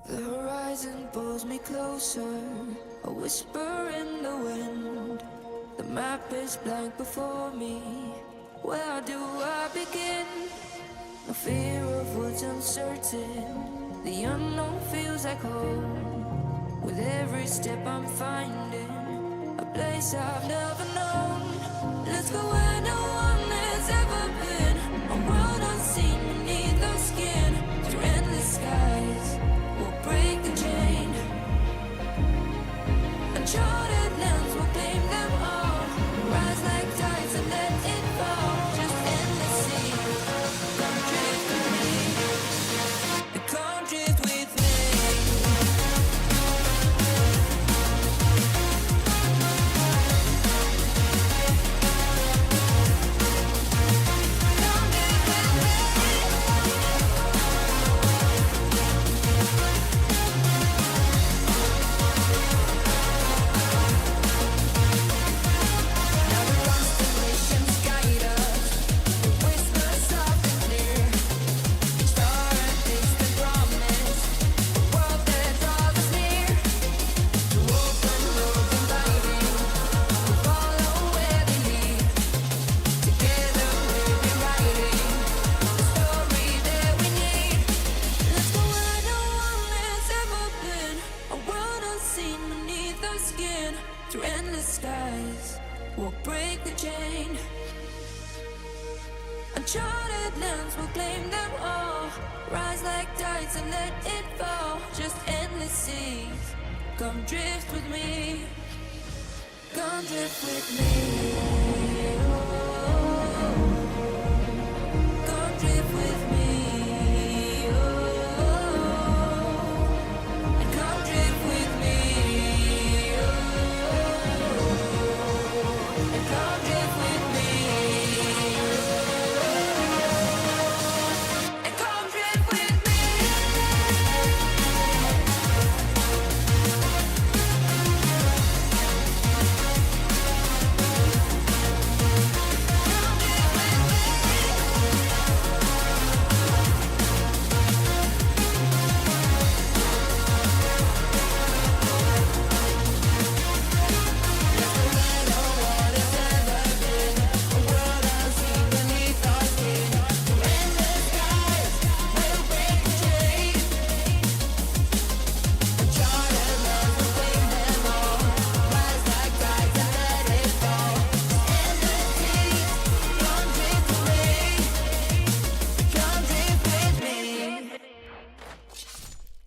The horizon pulls me closer, a whisper in the wind. The map is blank before me. Where do I begin? No fear of what's uncertain. The unknown feels like home. With every step I'm finding a place I've never known. Let's go where no one has ever been. A world unseen beneath our skin. Through endless skies, we'll break the chain. Uncharted lands will claim them all. Rise like tides and let it fall. Just endless sea. Come drift with me. Come drift with me. Through endless skies, we'll break the chain. Uncharted lands will claim them all. Rise like tides and let it fall. Just endless seas. Come drift with me. Come drift with me. Oh, come drift with me. Oh, and come drift with me.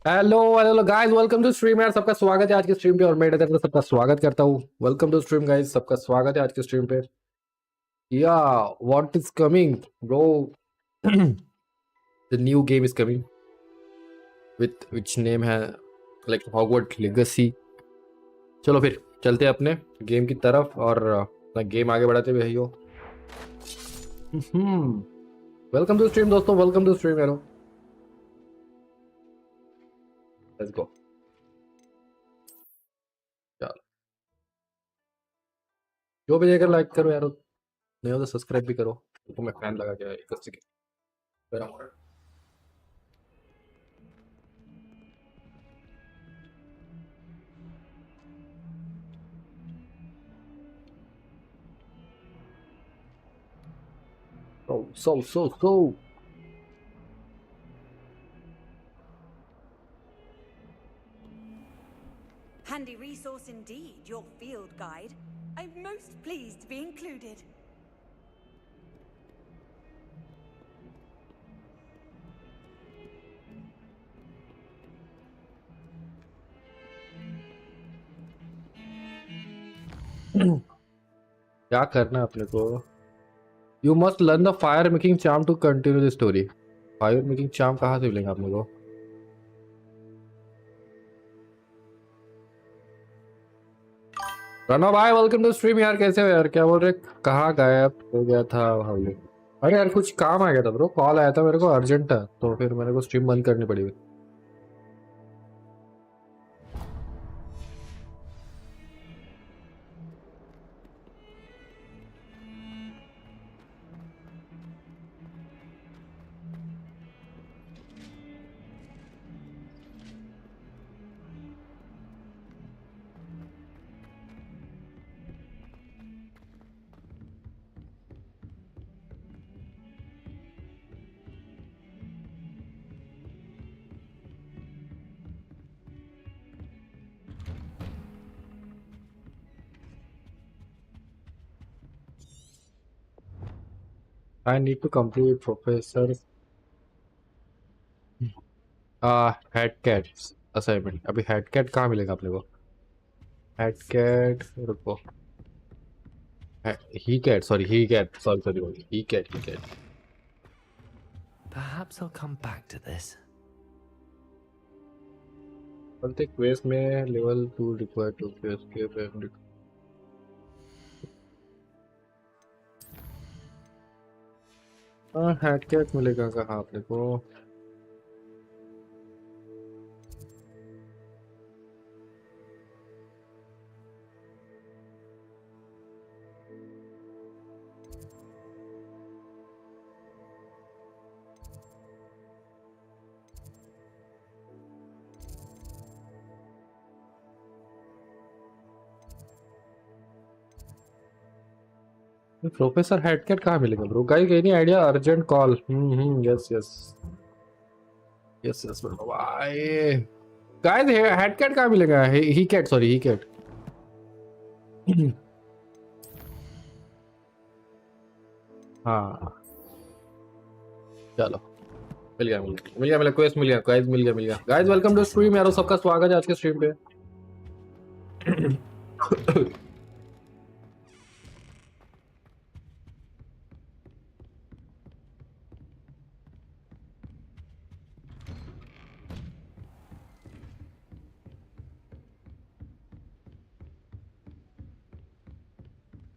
Hello guys, welcome to stream. यार सबका स्वागत है आज के stream पे और मैं तरफ से सबका स्वागत करता हूँ। वेलकम टू स्ट्रीम गाइस, सबका स्वागत है आज के स्ट्रीम पे। या what is coming bro, the new game is coming with which name है लाइक हॉगवर्ट्स लेगेसी। चलो फिर चलते हैं अपने गेम की तरफ और गेम आगे बढ़ाते हुए भाइयों। वेलकम टू स्ट्रीम दोस्तों, वेलकम टू स्ट्रीम यारो। Let's go. जो भी देकर लाइक करो यार, नहीं हो तो सब्सक्राइब भी करो। तो मैं फैन लगा के एक second. So. Handy resource indeed, your field guide. I'm most pleased to be included. क्या करना है अपने को? You must learn the fire making charm to continue the story. Fire making charm कहाँ से मिलेगा अपने को? राणा भाई वेलकम टू स्ट्रीम। यार कैसे हो यार? क्या बोल रहे, कहाँ गायब हो गया था भाई? अरे यार कुछ काम आ गया था ब्रो, कॉल आया था मेरे को अर्जेंट था, तो फिर मेरे को स्ट्रीम बंद करनी पड़ी। I need to complete Professor Hecat assignment. अभी हेडकैट कहाँ मिलेगा अपने को? हेडकैट रुको. Hecat sorry Hecat. Perhaps I'll come back to this. प्रत्येक क्वेस्ट में level 2 required to escape and Hecat मिलेगा कहाँ अपने को? प्रोफेसर हेडकैट कहाँ मिलेगा bro? Guys any idea? Urgent call. Yes bro. भाई गाइस हेडकैट कहाँ मिलेगा? Hecat. हाँ चलो मिल गया क्वेस्ट मिल गया. गाइस वेलकम टू स्ट्रीम यारो. सबका स्वागत है आज के स्ट्रीम पे.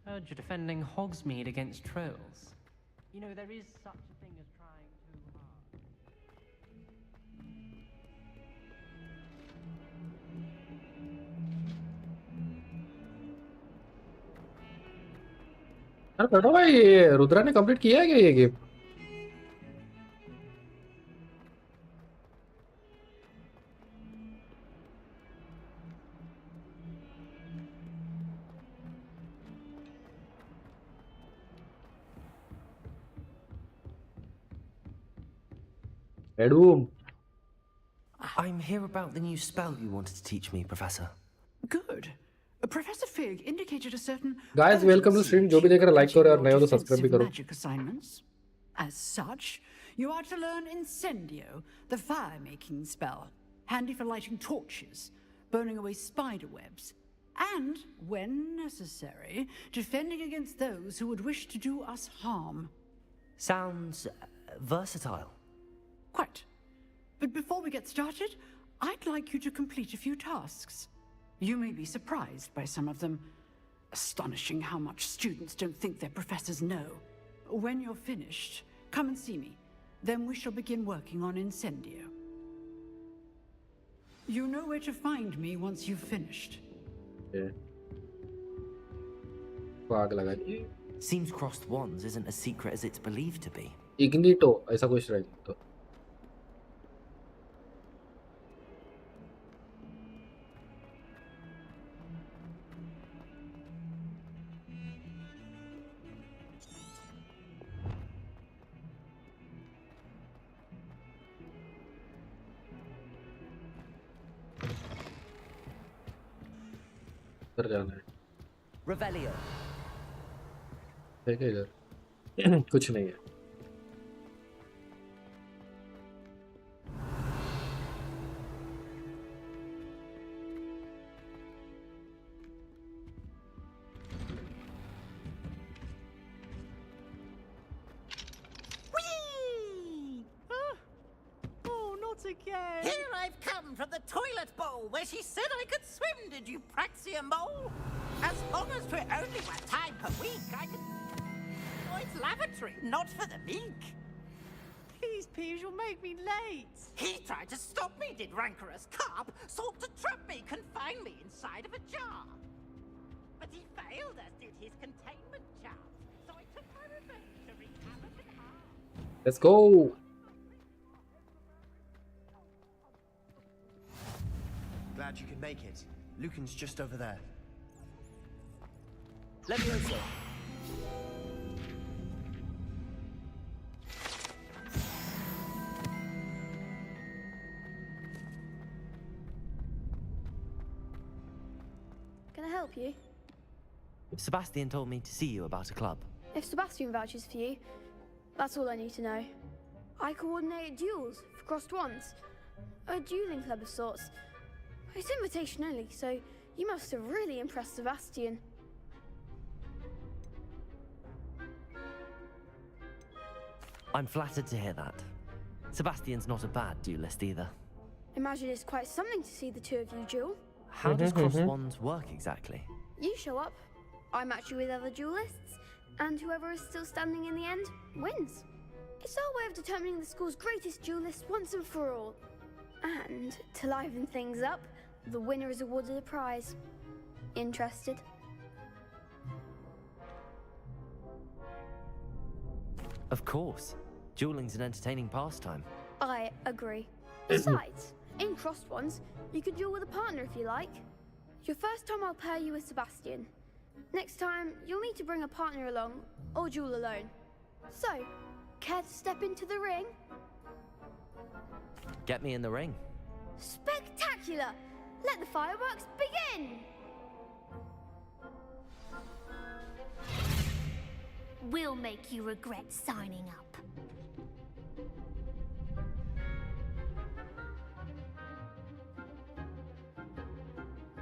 Heard you're defending Hogsmeade against trolls. You know, there is such a thing as trying too hard. अरे बेटा भाई ये रुद्रा ने कंप्लीट किया है क्या ये game? Edum. I'm here about the new spell you wanted to teach me, Professor. Good. Professor Fig indicated a certain Guys, welcome to stream. जो भी देख रहा है लाइक करो और नए हो तो सब्सक्राइब भी करो. magic assignments. As such, you are to learn Incendio, the fire-making spell, handy for lighting torches, burning away spider webs, and, when necessary, defending against those who would wish to do us harm. Sounds versatile. Quite. But before we get started, I'd like you to complete a few tasks. You may be surprised by some of them. Astonishing how much students don't think their professors know. When you're finished, come and see me. Then we shall begin working on Incendio. You know where to find me once you've finished. Yeah. आग लगा दी. Seems crossed wands isn't as secret as it's believed to be. Ignito ऐसा कुछ रहेगा तो. जाना है. Revelio. है क्या इधर? कुछ नहीं है. Again. Here I've come from the toilet bowl where she said I could swim, did you praxia mole? As long as for only 1 time per week, I can... Oh, it's lavatory, not for the meek. Please, Peeves, you'll make me late. He tried to stop me, did rancorous carp, sought to trap me, confine me inside of a jar. But he failed, as did his containment charms. So I took my revenge to wreak havoc and harm. Let's go. Glad you could make it. Lucan's just over there. Levioso. Can I help you? Sebastian told me to see you about a club. If Sebastian vouches for you, That's all I need to know. I coordinate duels for crossed ones. A dueling club of sorts. It's invitation only, so you must have really impressed Sebastian. I'm flattered to hear that. Sebastian's not a bad duelist either. Imagine it's quite something to see the two of you duel. How does cross wands work exactly? You show up, I match you with other duelists, and whoever is still standing in the end wins. It's our way of determining the school's greatest duelist once and for all. And to liven things up, the winner is awarded a prize. Interested? Of course. Dueling's an entertaining pastime. I agree. Besides, in crossed ones, you can duel with a partner if you like. Your first time I'll pair you with Sebastian. Next time, you'll need to bring a partner along, or duel alone. So, care to step into the ring? Get me in the ring. Spectacular! Let the fireworks begin! We'll make you regret signing up.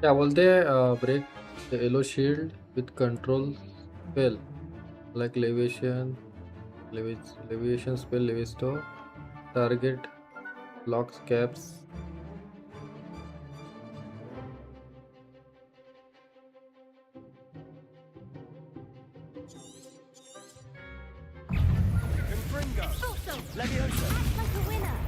क्या बोलते हैं break the yellow shield with control spell like levitation spell लेविस्टो target locks caps Levioso! Act like a winner!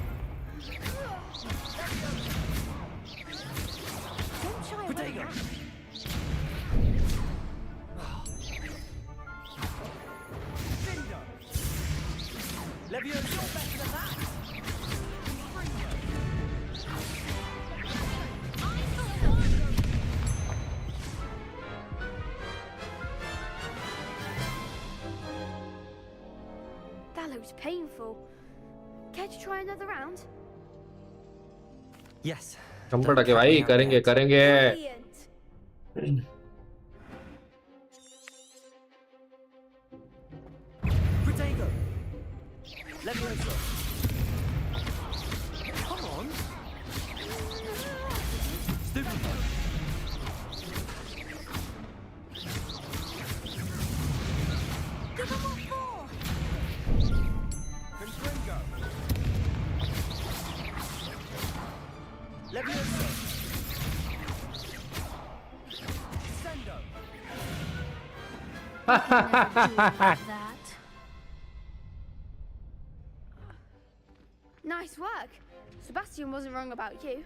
Don't shy away now. Levioso! You're better than that! That looks painful. Care to try another round? Yes. Comfort आके भाई करेंगे Brilliant. Protego! Levioso! Come on! Stupid! Give him what for! Confringo! Levioso! Sendo! That. Nice work. Sebastian wasn't wrong about you.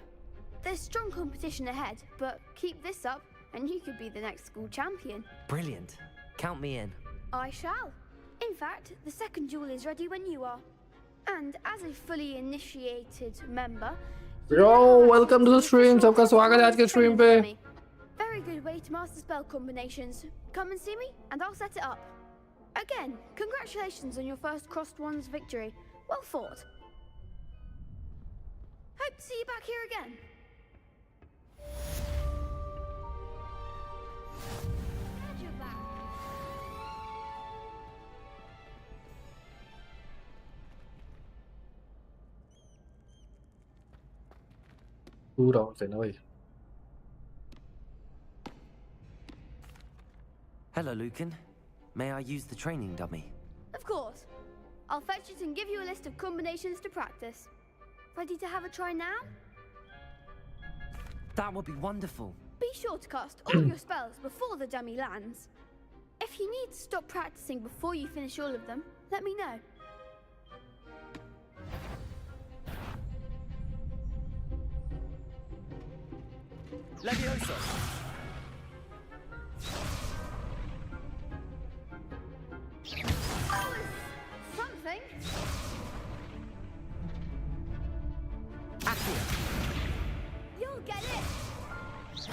There's strong competition ahead, but keep this up and you could be the next school champion. Brilliant. Count me in. I shall. In fact, the second duel is ready when you are. And as a fully initiated member, Yo, welcome to the stream. सबका स्वागत है आज के stream पे. Very good way to master spell combinations. Come and see me, and I'll set it up. Again, congratulations on your first crossed ones victory. Well fought. Hope to see you back here again. Glad you're back. Two rounds है ना भाई. Hello, Lucan. May I use the training dummy? Of course. I'll fetch it and give you a list of combinations to practice. Ready to have a try now? That would be wonderful. Be sure to cast all your spells before the dummy lands. If you need to stop practicing before you finish all of them, let me know. Levioso! That was something. Accio! You'll get it.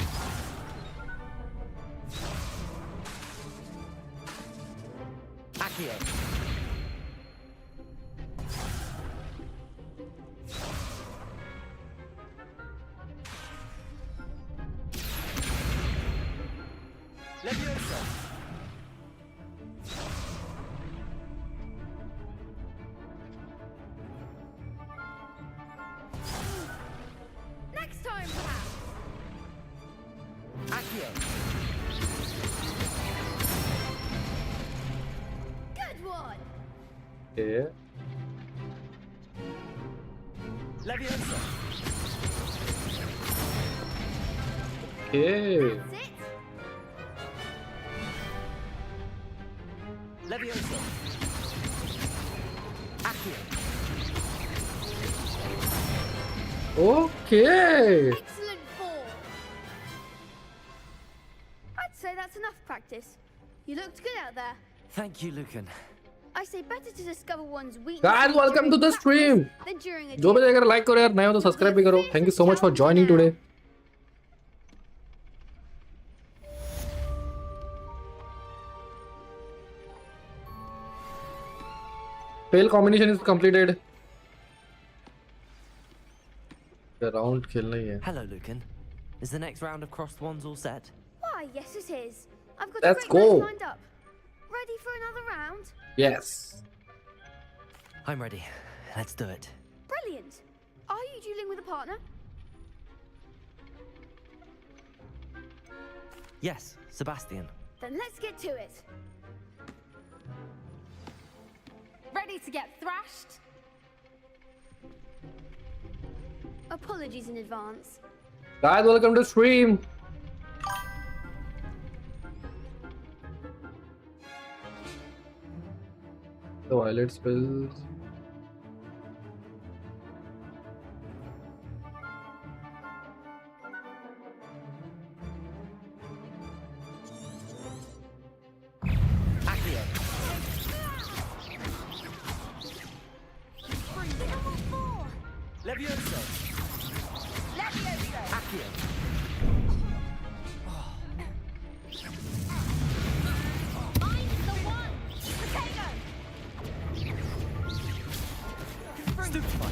Accio! Levioso! Accio. Good one! Okay. Leviosa. Okay. That's it! Leviosa. Accio. Okay. Excellent ball! I'd say that's enough practice. You looked good out there. Thank you, Lucan. I say better to discover one's weaknesses Guys, welcome during to the practice stream. than during a जो भी duel. देख रहे like करो यार, नए हो तो subscribe भी करो. Thank you so much for joining today. Fail combination is completed. The round खेलना ही है. Hello, Lucan. Is the next round of crossed wands all set? Why, yes it is. I've got Let's a great go. match lined up. Ready for another round? Yes. I'm ready. Let's do it. Brilliant. Are you dueling with a partner? Yes, Sebastian. Then let's get to it. Ready to get thrashed? Apologies in advance. Guys, welcome to stream. The violet spells. Accio. Leviosa. Accio. I'm the one! Potato! Stupefy.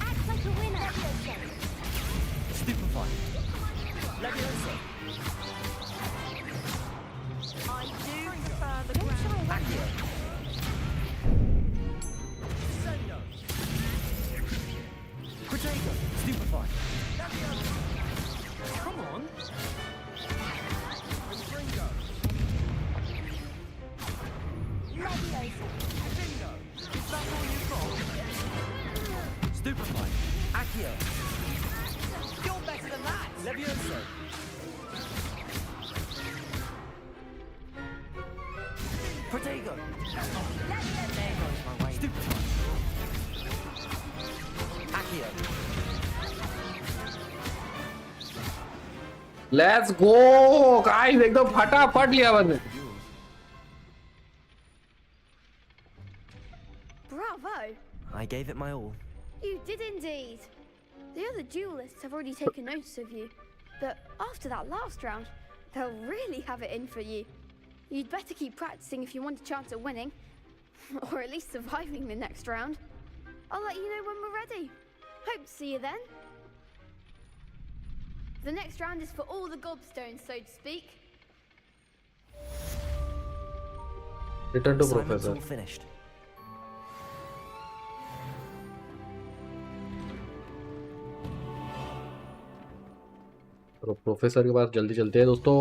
Act like a winner! Stupefy. Leviosa. I do prefer the ground. Accio. Protego. Stupefy. Come on. Is that all you've got? Stupefy. Accio. You're better than that. Leviosa. Protego. There goes my way. Stupefy. Accio. Let's go, guys. एकदम फटाफट लिया बंदे. Bravo! I gave it my all. You did indeed. The other duelists have already taken notice of you, but after that last round, they'll really have it in for you. You'd better keep practicing if you want a chance at winning, or at least surviving the next round. I'll let you know when we're ready. Hope to see you then. The next round is for all the gobstones, so to speak. Return to Assignment's professor. all finished. तो professor के पास जल्दी चलते हैं दोस्तों.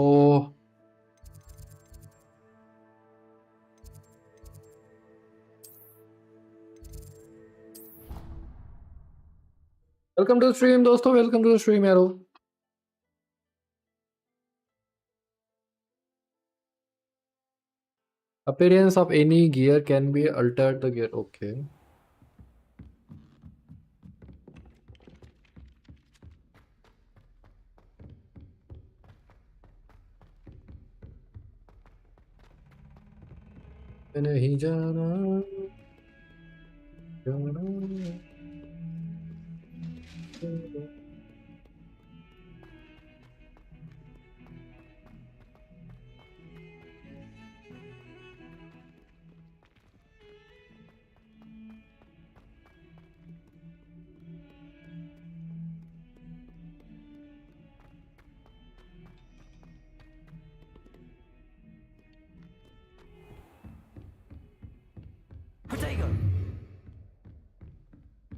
Welcome to stream दोस्तों, welcome to stream यारो. Appearance of any gear can be altered the gear. Okay. नहीं जाना जाना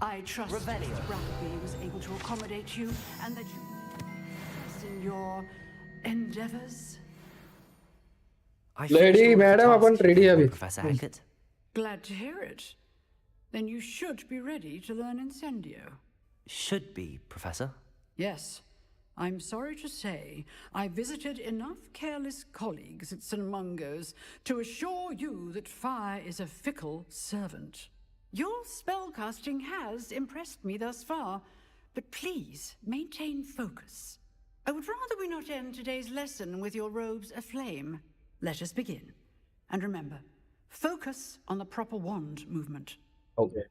I trust that Revelio. Rugby was able to accommodate you and that you invest in your endeavors? I Lady, finished all of the madam, tasks upon you ready gave है me, अभी. Professor Hackett. Glad to hear it. Then you should be ready to learn Incendio. Should be, Professor. Yes. I'm sorry to say I visited enough careless colleagues at St. Mungo's to assure you that fire is a fickle servant. Your spellcasting has impressed me thus far, but please maintain focus. I would rather we not end today's lesson with your robes aflame. Let us begin. And remember, focus on the proper wand movement. Okay.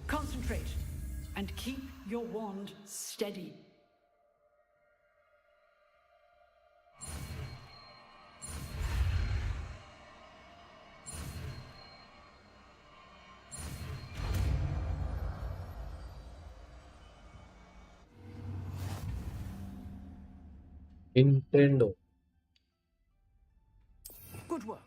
Concentrate and keep your wand steady. Nintendo. Good work.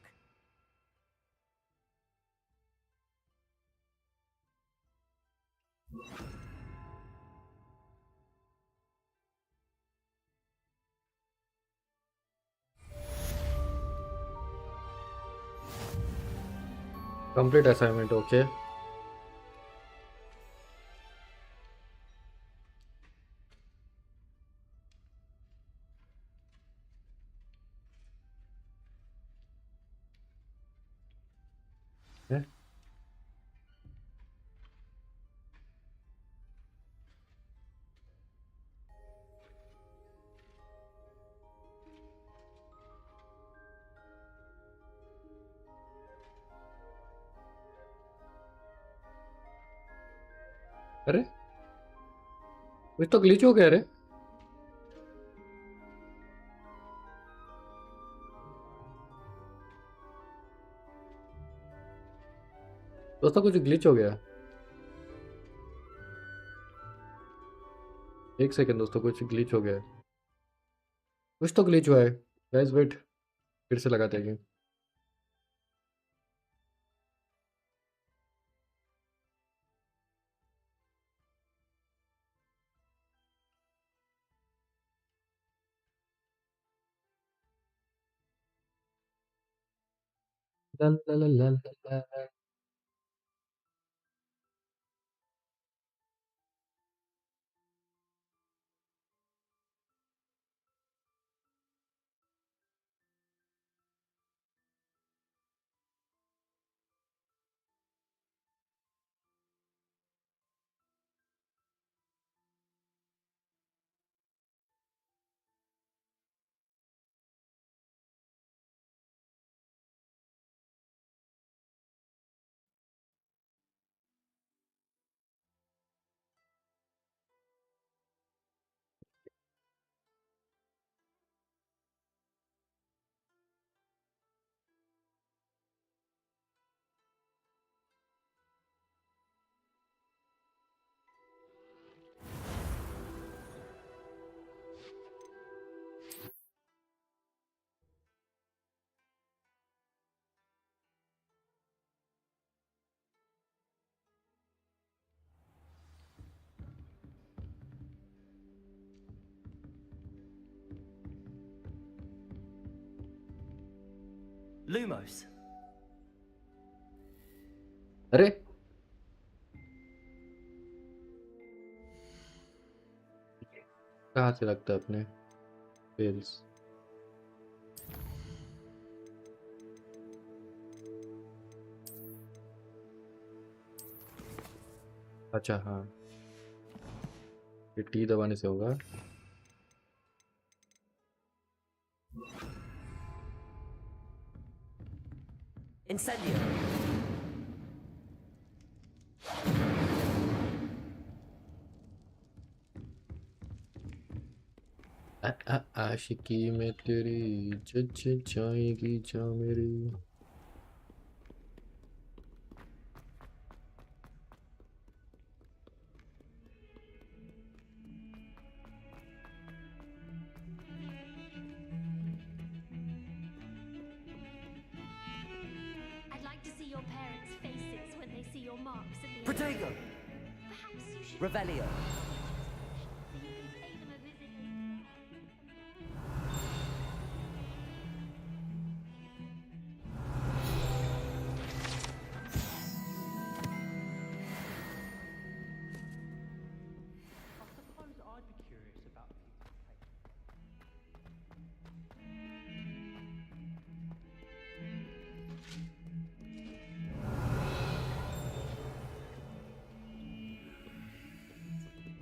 Complete assignment, okay. अरे कुछ तो glitch हो गया रे. दोस्तों कुछ glitch हो गया. एक सेकंड दोस्तों, कुछ ग्लिच हो गया है. कुछ तो ग्लिच हुआ है. गाइस वेट, फिर से लगाते हैं. ला ला ला ला ला ला. Lumos. अरे कहाँ से लगता है अपने फेल्स. अच्छा हाँ, ये टी दबाने से होगा. Incendio. आशिकी में तेरी जज जाएगी जा मेरी. I'd like to see your parents' faces when they see your marks at the Protego. Perhaps you should Revelio. pay them a visit.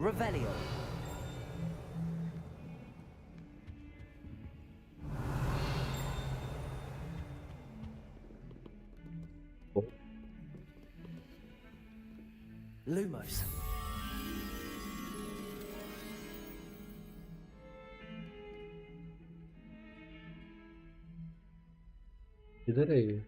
Revelio. Lumos. इधर है ये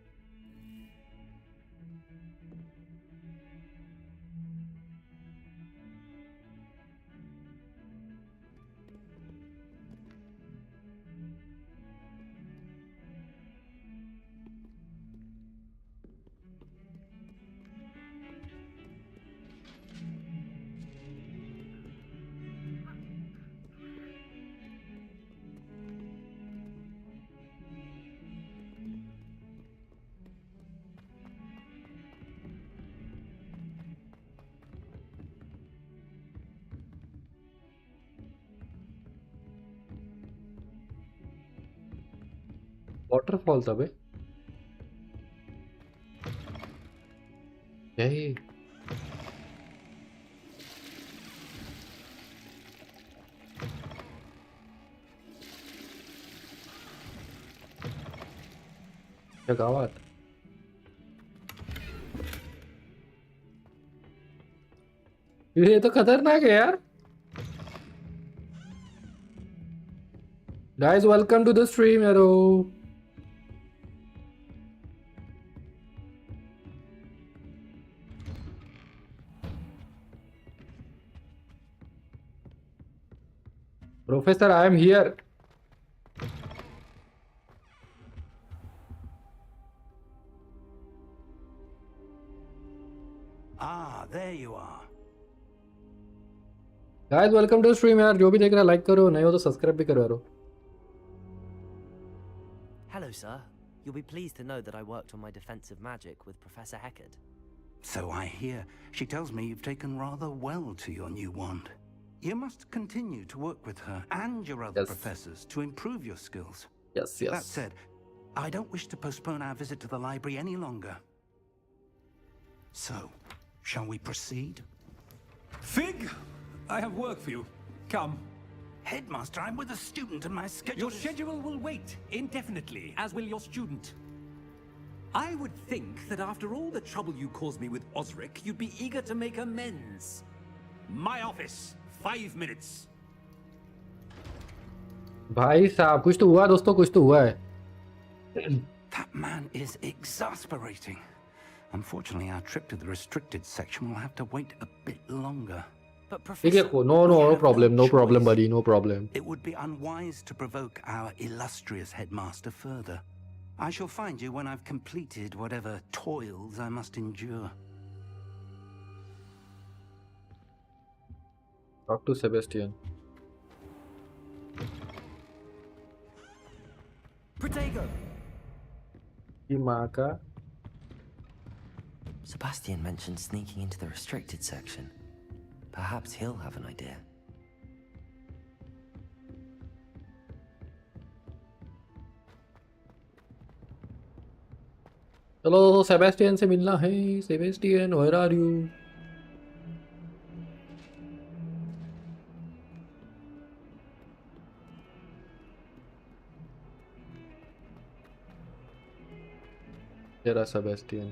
वाटरफॉल था बे क्या है ये? क्या गावात ये तो खतरनाक है यार guys welcome to the stream यारो Professor, I am here. Ah, there you are. Guys, welcome to the stream यार जो भी देख रहा है लाइक करो नहीं हो तो सब्सक्राइब भी करो यारो Hello, sir. You'll be pleased to know that I worked on my defensive magic with Professor Heckard. So I hear. She tells me you've taken rather well to your new wand. You must continue to work with her and your other professors to improve your skills. Yes. That said, I don't wish to postpone our visit to the library any longer. So, shall we proceed? Fig, I have work for you. Come. Headmaster, I'm with a student and my schedule Your schedule will wait indefinitely, as will your student. I would think that after all the trouble you caused me with Osric, you'd be eager to make amends. My office. 5 minutes. भाई साहब कुछ तो हुआ दोस्तों कुछ तो हुआ है That man is exasperating. Unfortunately, our trip to the restricted section will have to wait a bit longer. But Professor, no problem buddy, no problem. It would be unwise to provoke our illustrious headmaster further. I shall find you when I've completed whatever toils I must endure. Talk to Sebastian. Protego. की माँ का Sebastian mentioned sneaking into the restricted section. Perhaps he'll have an idea. चलो Sebastian से मिलना है Sebastian where are you तेरा Sebastian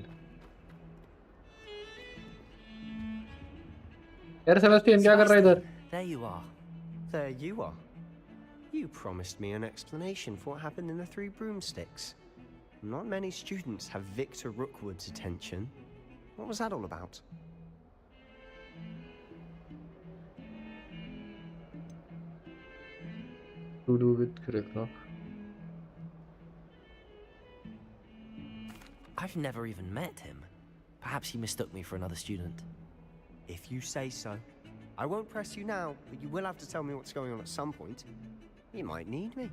यार Sebastian क्या कर रहा है इधर There you are. There you are. You promised me an explanation for what happened in the Three Broomsticks. Not many students have Victor Rookwood's attention. What was that all about? To do with Krignok. I've never even met him. Perhaps he mistook me for another student. If you say so. I won't press you now, but you will have to tell me what's going on at some point. You might need me.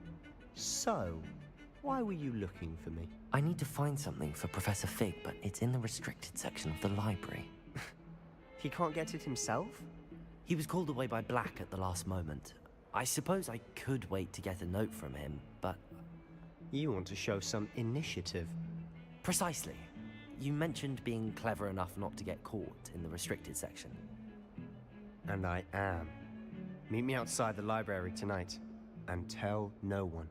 So, why were you looking for me? I need to find something for Professor Fig, but it's in the restricted section of the library. He can't get it himself? He was called away by Black at the last moment. I suppose I could wait to get a note from him, but... You want to show some initiative. Precisely. You mentioned being clever enough not to get caught in the restricted section. And I am. Meet me outside the library tonight, and tell no one.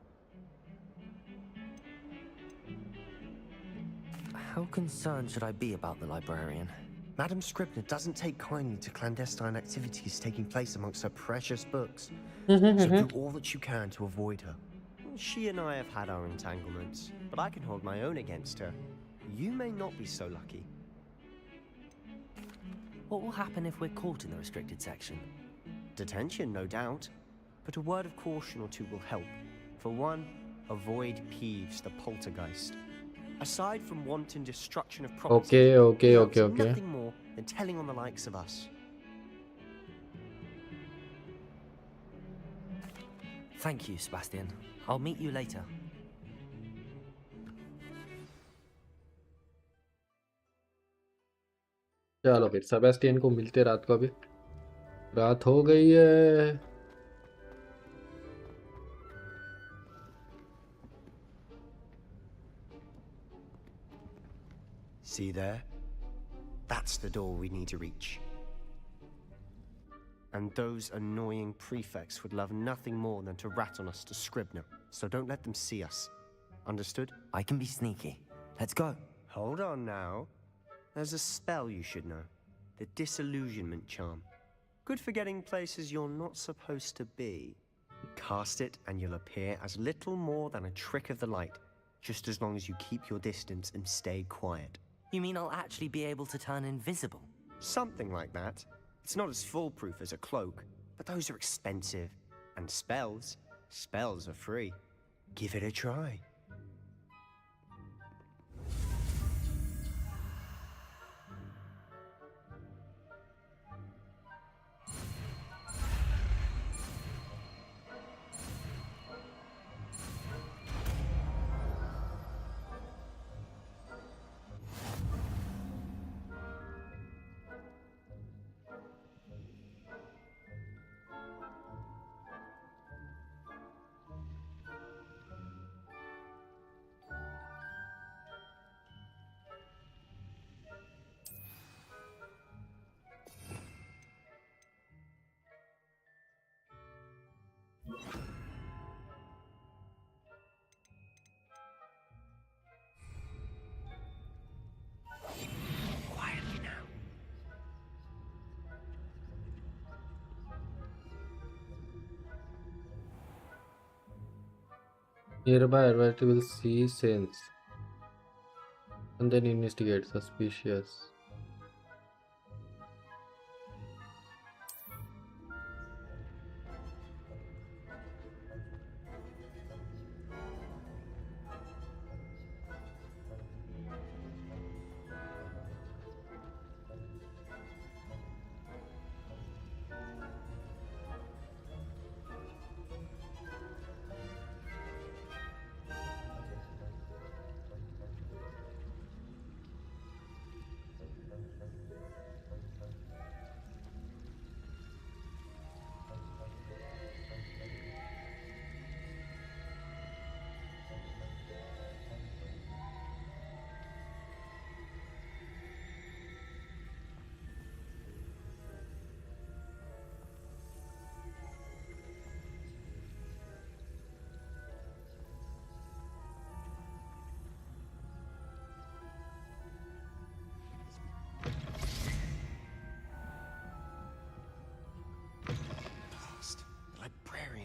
How concerned should I be about the librarian? Madam Scribner doesn't take kindly to clandestine activities taking place amongst her precious books. So do all that you can to avoid her. She and I have had our entanglements, but I can hold my own against her. You may not be so lucky. What will happen if we're caught in the restricted section? Detention, no doubt. But a word of caution or two will help. For one, avoid Peeves, the poltergeist. Aside from wanton destruction of property, Okay. nothing more than telling on the likes of us. Thank you, Sebastian. I'll meet you later. चलो फिर Sebastian को मिलते रात को। अभी रात हो गई है। See there? That's the door we need to reach. And those annoying prefects would love nothing more than to rat on us to Scribner, so don't let them see us. Understood? I can be sneaky. Let's go. Hold on now. There's a spell you should know. The Disillusionment Charm. Good for getting places you're not supposed to be. Cast it and you'll appear as little more than a trick of the light, just as long as you keep your distance and stay quiet. You mean I'll actually be able to turn invisible? Something like that. It's not as foolproof as a cloak, but those are expensive. And spells are free. Give it a try. Quietly now. Nearby advisor will see sense and then investigate. Suspicious.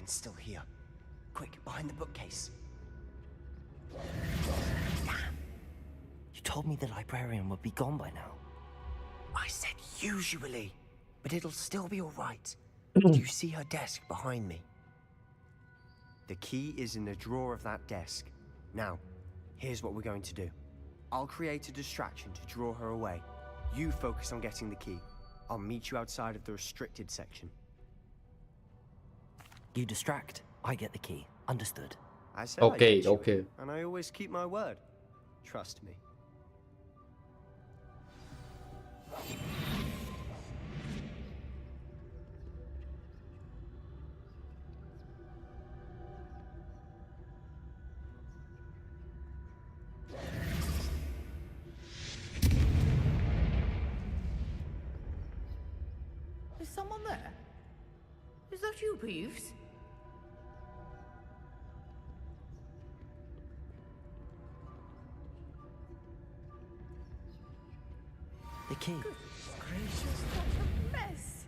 Still here. Quick, behind the bookcase. Damn. You told me the librarian would be gone by now. I said usually, but it'll still be all right. Do you see her desk behind me? The key is in the drawer of that desk. Now, here's what we're going to do. I'll create a distraction to draw her away. You focus on getting the key. I'll meet you outside of the restricted section. You distract, I get the key. Understood. I said Okay, I'd get you, okay. And I always keep my word. Trust me. Is someone someone there? Is that you, Peeves? The key. Gracious, what a mess!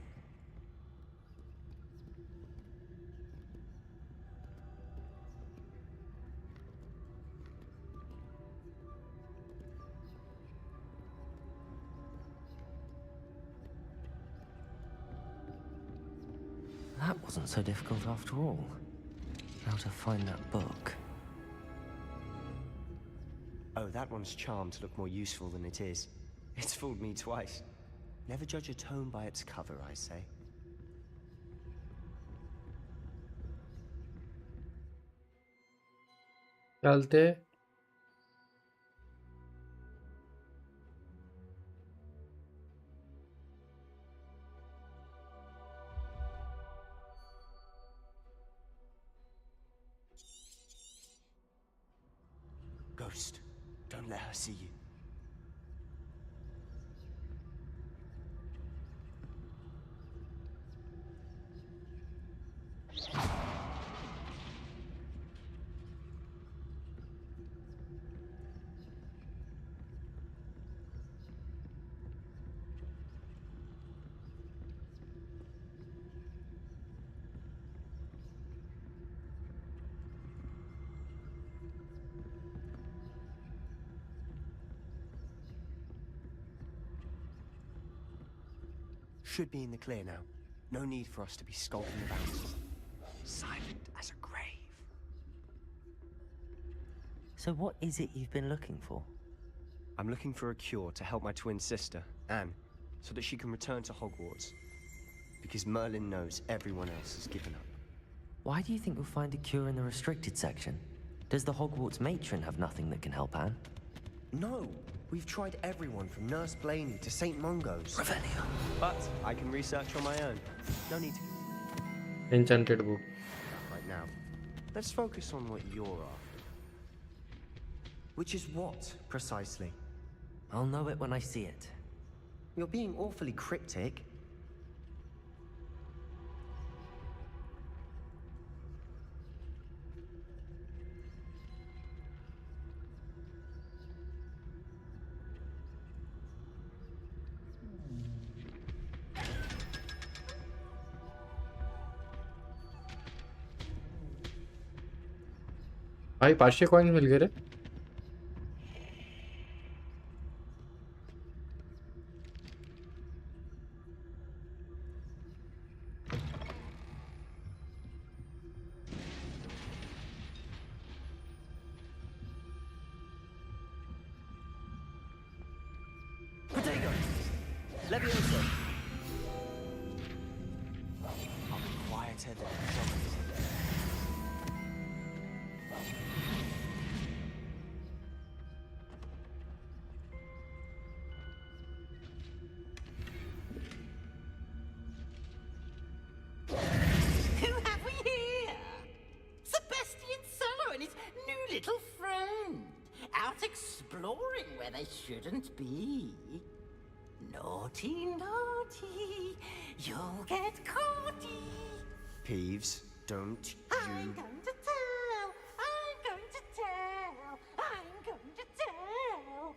That wasn't so difficult after all. How to find that book. Oh, that one's charmed to look more useful than it is. It's fooled me twice. Never judge a tome by its cover, I say. चलते Ghost, don't let her see you. Should be in the clear now. No need for us to be skulking about. Silent as a grave. So what is it you've been looking for? I'm looking for a cure to help my twin sister, Anne, so that she can return to Hogwarts. Because Merlin knows everyone else has given up. Why do you think you'll find a cure in the restricted section? Does the Hogwarts matron have nothing that can help Anne? No! We've tried everyone from Nurse Blaney to St. Mungo's. Revelia. But I can research on my own. No need to... enchanted book. Right now. Let's focus on what you're after. Which is what, precisely? I'll know it when I see it. You're being awfully cryptic. भाई 500 coin मिल गए रे Potato! Leviosa! I'll be quieter than a trumpet. Who have we here? Sebastian Solo and his new little friend. Out exploring where they shouldn't be. Naughty, naughty. You'll get caughty. Peeves, don't I'm you... going to tell. I'm going to tell. I'm going to tell.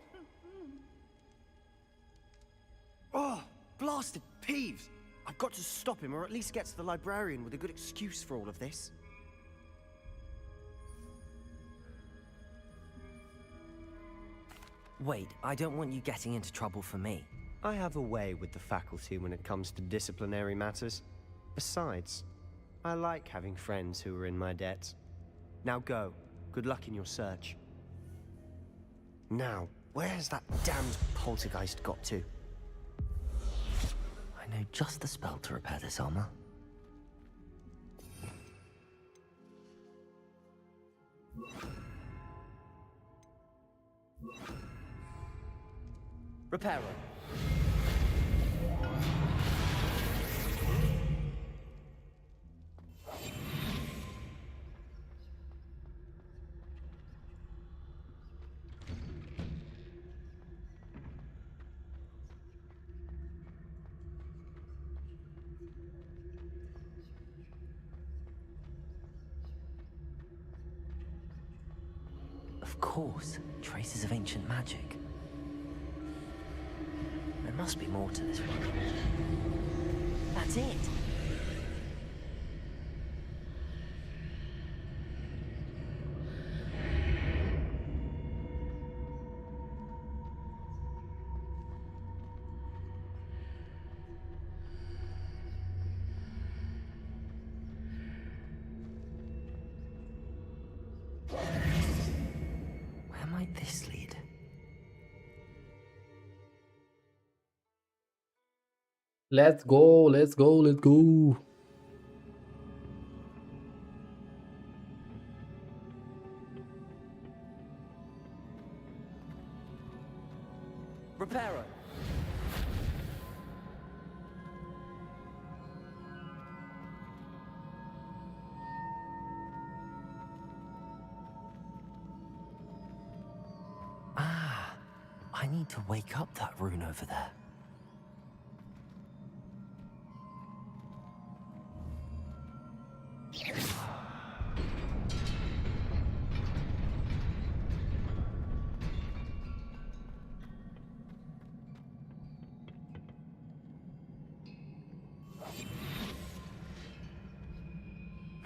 Oh, blasted Peeves! I've got to stop him, or at least get to the librarian with a good excuse for all of this. Wait, I don't want you getting into trouble for me. I have a way with the faculty when it comes to disciplinary matters. Besides, I like having friends who are in my debt. Now go. Good luck in your search. Now, where has that damned poltergeist got to? I know just the spell to repair this armor. Repairer. Of course, traces of ancient magic. There must be more to this one. That's it! Where might this lead? Let's go, let's go, let's go. Reparo. Ah, I need to wake up that rune over there.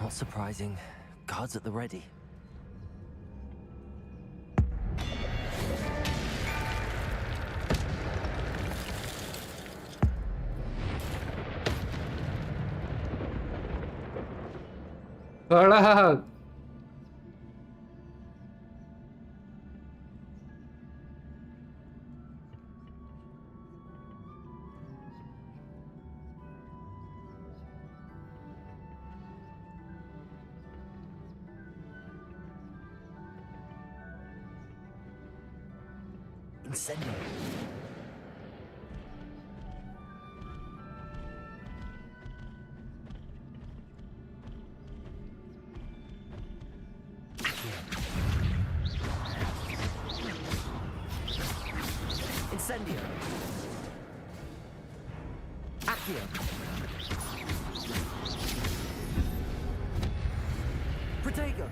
Not surprising. Guards at the ready. खड़ा Incendio. Incendio. Accio. Protego.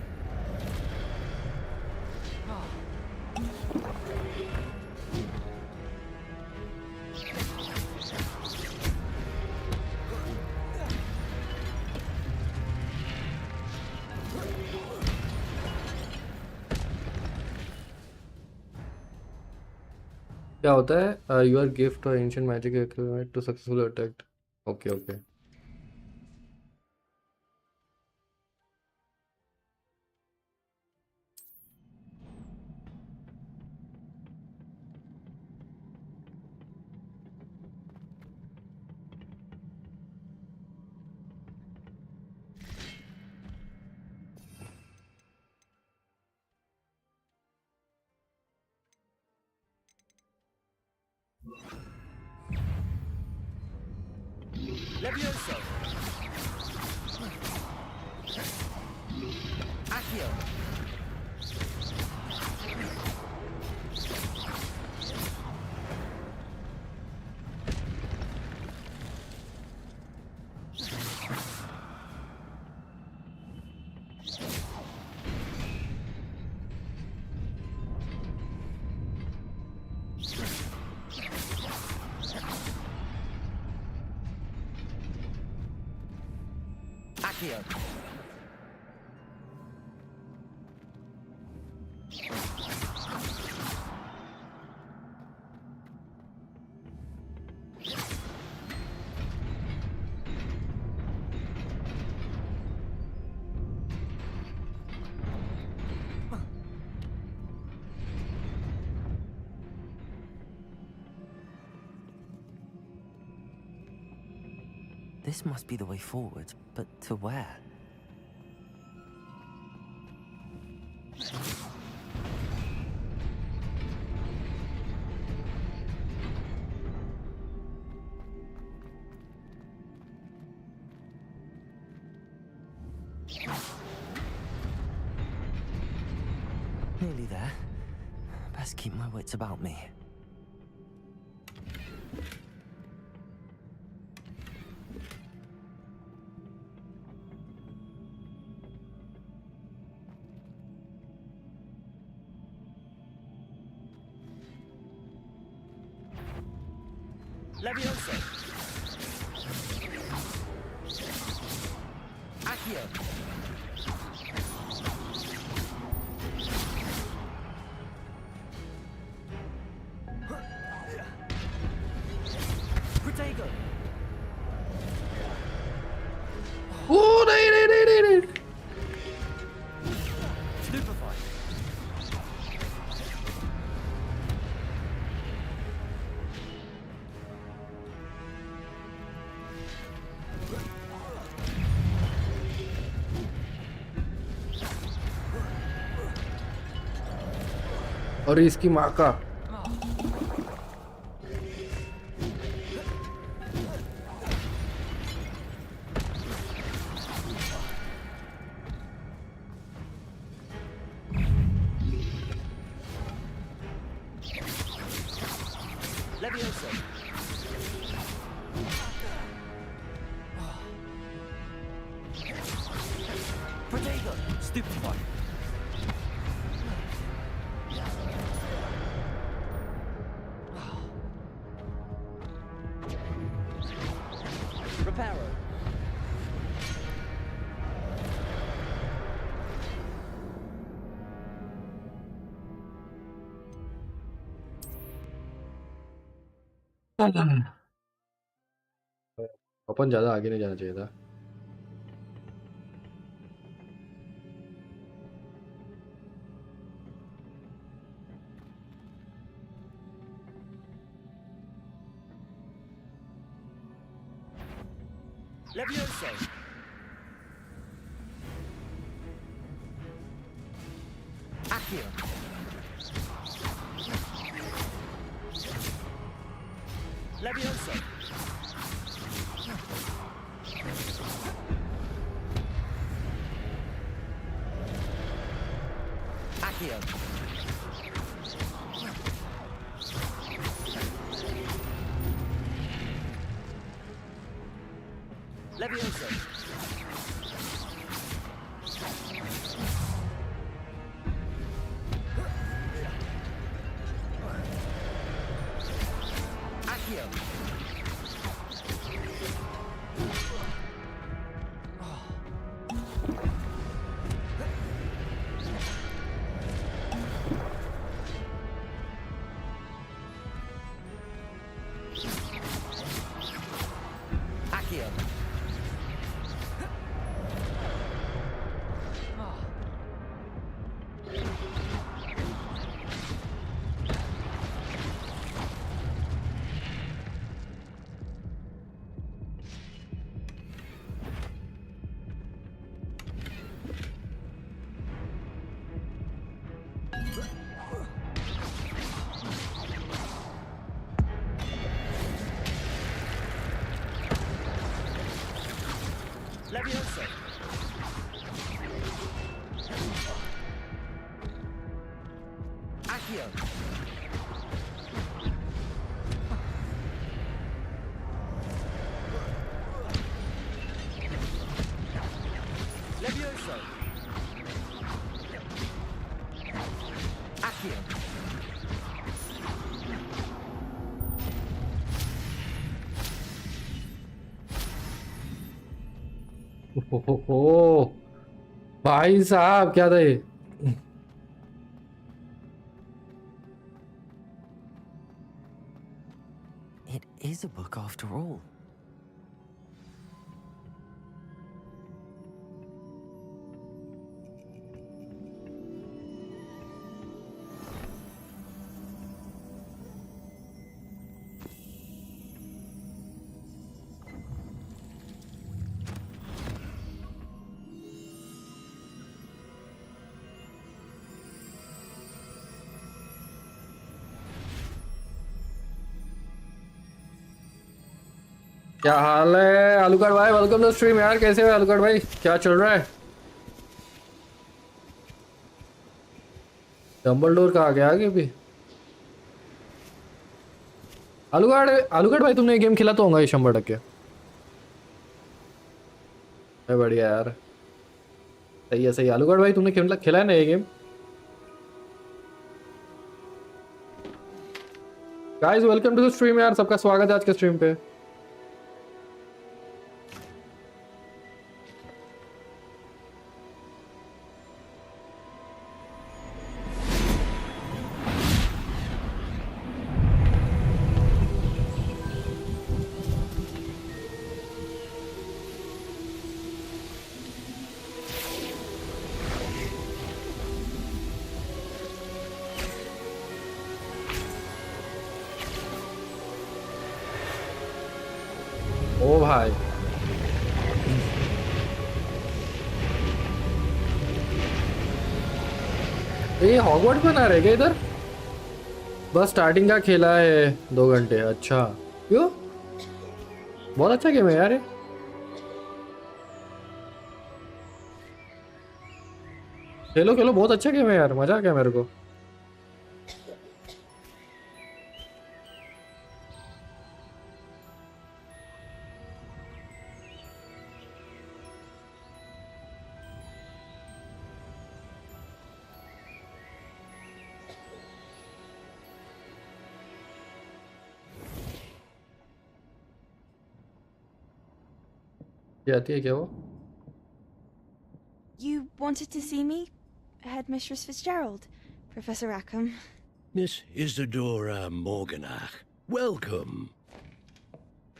क्या होता है your gift और ancient magic equivalent to successful attack okay okay Levioso. Accio. Accio. This must be the way forward, but to where? Nearly there. Best keep my wits about me. Levioso. Accio. Protego. Oh, नहीं. Stupefy. और इसकी माँ का Levioso. Protego. Stupefy. Reparo. अपन ज्यादा आगे नहीं जाना चाहिए था. Levioso. Accio. Levioso. Accio. Levioso. Accio. Accio. Levioso. Accio. Levioso. Accio. ओहो भाई साहब क्या था ये. It is a book after all. क्या हाल है आलूकट भाई. वेलकम टू स्ट्रीम यार. कैसे हो आलूकट भाई. क्या चल रहा है. डम्बलडोर कहाँ गया आगे भी. आलूकट भाई तुमने ये गेम खेला तो होगा ये 100%. बढ़िया यार. सही है सही. आलूकट भाई तुमने खेला है ना ये game. Guys welcome to the stream यार, सबका स्वागत है आज के स्ट्रीम पे। ओ भाई ये हॉगवर्ट्स बना रहे क्या इधर? बस स्टार्टिंग का खेला है 2 घंटे। अच्छा क्यों? बहुत अच्छा गेम है यार ये। खेलो खेलो, बहुत अच्छा गेम है यार, मजा आ गया मेरे को। क्या आती है क्या वो? You wanted to see me? Headmistress Fitzgerald, Professor Rackham. Miss Isadora Morganach, welcome.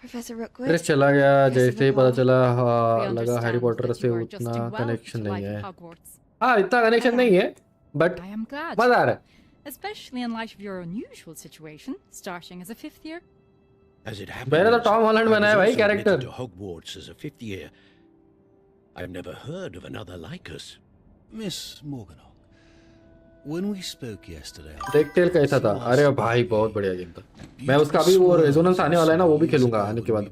Professor Rookwood. Chris चला गया जैसे ही पता चला। हाँ, We लगा हैरी understand पॉटर that से you are उतना adjusting well कनेक्शन to नहीं life है। at Hogwarts. हाँ, इतना कनेक्शन नहीं है, बट I am glad. मजा आ रहा है। Especially in light of your unusual situation, starting as a 5th year. As it happens, मैंने तो टॉम हॉलैंड I बनाया was भाई also admitted character. to Hogwarts as a 5th year. I've never heard of another like us. Miss Morganach, when we spoke yesterday, देख tell कैसा था? अरे भाई बहुत बढ़िया गेम था। मैं उसका अभी वो रेजोनेंस आने वाला है ना, वो भी खेलूंगा आने के बाद।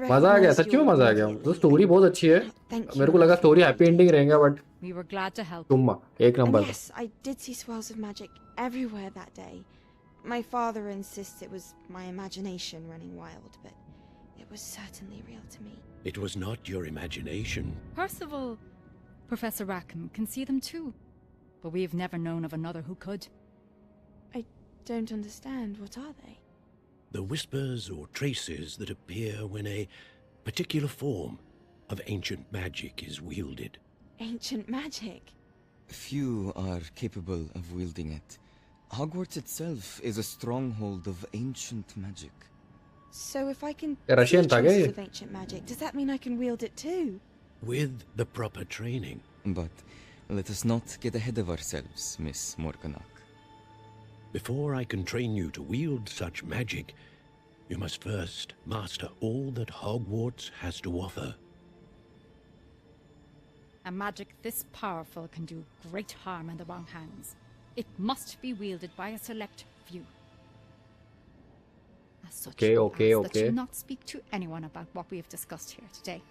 मजा आ गया, सच में मजा आ गया। तो स्टोरी बहुत अच्छी है। मेरे को लगा स्टोरी हैप्पी एंडिंग रहेगा, but We were glad to help. तुम एक And number. yes, I did see swirls of magic everywhere that day. My father insists it was my imagination running wild, but it was certainly real to me. It was not your imagination. Percival, Professor Rackham can see them too. But we've never known of another who could. I don't understand. What are they? The whispers or traces that appear when a particular form of ancient magic is wielded. Ancient magic? Few are capable of wielding it. Hogwarts itself is a stronghold of ancient magic. So if I can Russian see था क्या traces ये? of ancient magic, does that mean I can wield it too? With the proper training. But let us not get ahead of ourselves, Miss Morganach. Before I can train you to wield such magic, you must first master all that Hogwarts has to offer. A magic this powerful can do great harm in the wrong hands. It must be wielded by a select few. As such, Okay, we okay, ask that okay. you not speak to anyone about what we have discussed here today.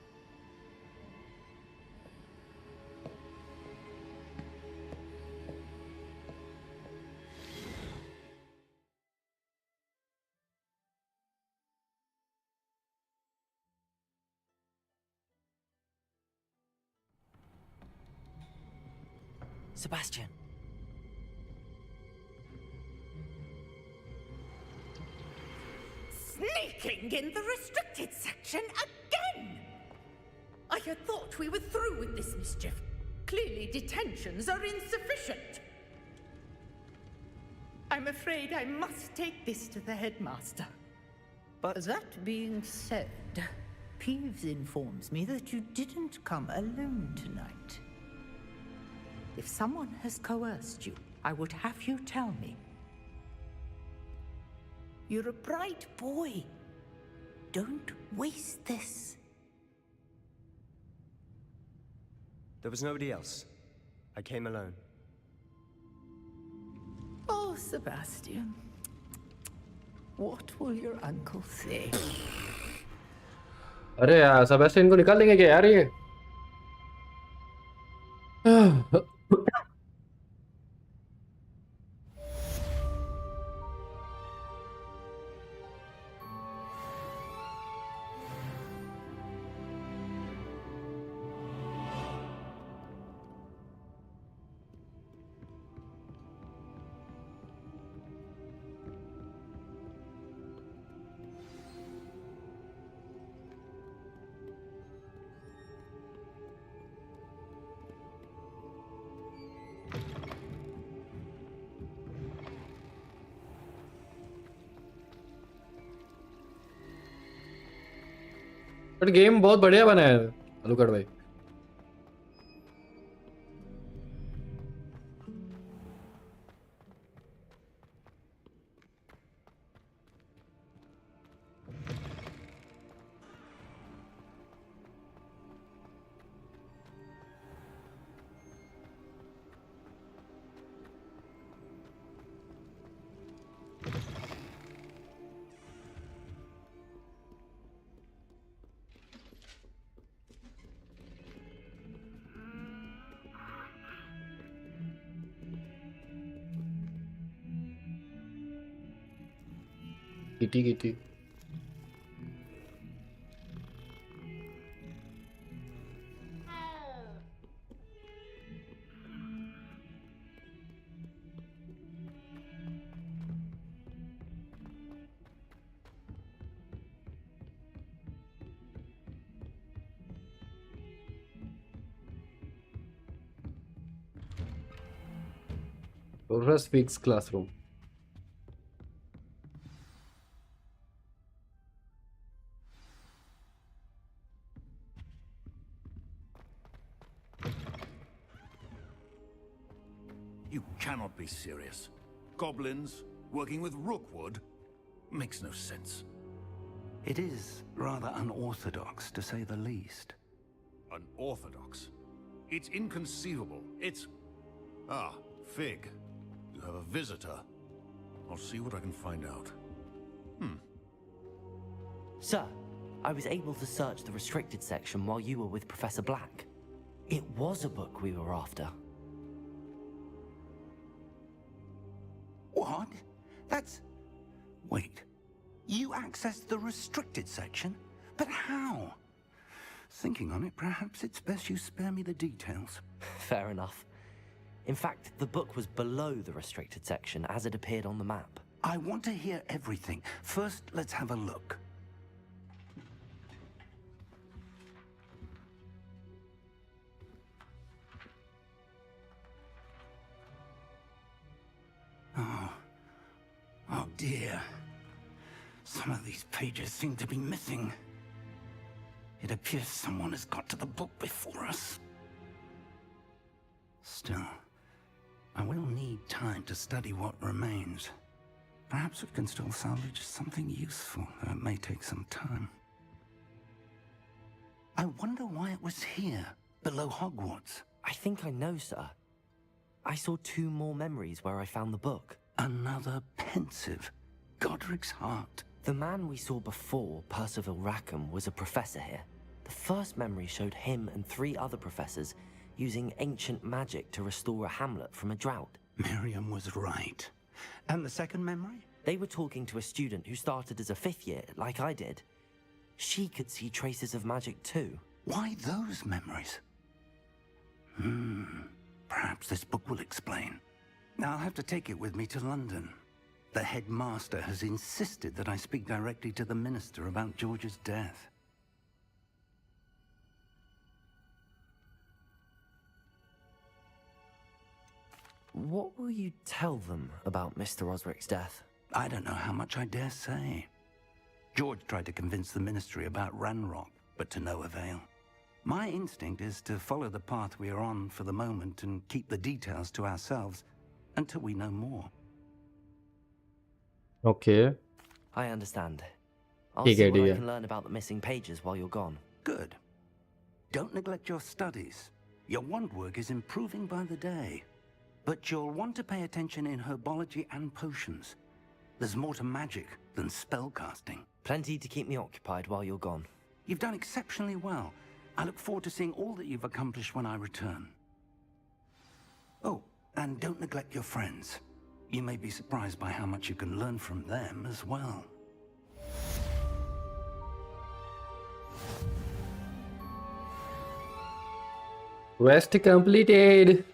Sebastian. Sneaking in the restricted section again! I had thought we were through with this mischief. Clearly detentions are insufficient. I'm afraid I must take this to the headmaster. But that being said, Peeves informs me that you didn't come alone tonight. If someone has coerced you, I would have you tell me. You're a bright boy. Don't waste this. There was nobody else. I came alone. Oh, Sebastian. What will your uncle say? अरे यार Sebastian को निकाल देंगे क्या यार ये? But game बहुत बढ़िया बना है अलूकड़ भाई। Kitty Aurora speaks classroom. You cannot be serious. Goblins working with Rookwood makes no sense. It is rather unorthodox, to say the least. Unorthodox? It's inconceivable. It's... Ah, Fig. You have a visitor. I'll see what I can find out. Sir, I was able to search the restricted section while you were with Professor Black. It was a book we were after. What? That's... Wait. You accessed the restricted section? But how? Thinking on it, perhaps it's best you spare me the details. Fair enough. In fact, the book was below the restricted section as it appeared on the map. I want to hear everything. First, let's have a look. Oh dear. Some of these pages seem to be missing. It appears someone has got to the book before us. Still, I will need time to study what remains. Perhaps we can still salvage something useful, though it may take some time. I wonder why it was here, below Hogwarts. I think I know, sir. I saw 2 more memories where I found the book. Another pensive. Godric's heart. The man we saw before, Percival Rackham, was a professor here. The first memory showed him and 3 other professors using ancient magic to restore a hamlet from a drought. Miriam was right. And the second memory? They were talking to a student who started as a 5th year, like I did. She could see traces of magic too. Why those memories? Perhaps this book will explain. I'll have to take it with me to London. The headmaster has insisted that I speak directly to the minister about George's death. What will you tell them about Mr. Osric's death? I don't know how much I dare say. George tried to convince the ministry about Ranrock, but to no avail. My instinct is to follow the path we are on for the moment and keep the details to ourselves until we know more. Okay. I understand. I'll see what I can learn about the missing pages while you're gone. Good. Don't neglect your studies. Your wand work is improving by the day. But you'll want to pay attention in herbology and potions. There's more to magic than spellcasting. Plenty to keep me occupied while you're gone. You've done exceptionally well. I look forward to seeing all that you've accomplished when I return. Oh, and don't neglect your friends. You may be surprised by how much you can learn from them as well. Quest completed.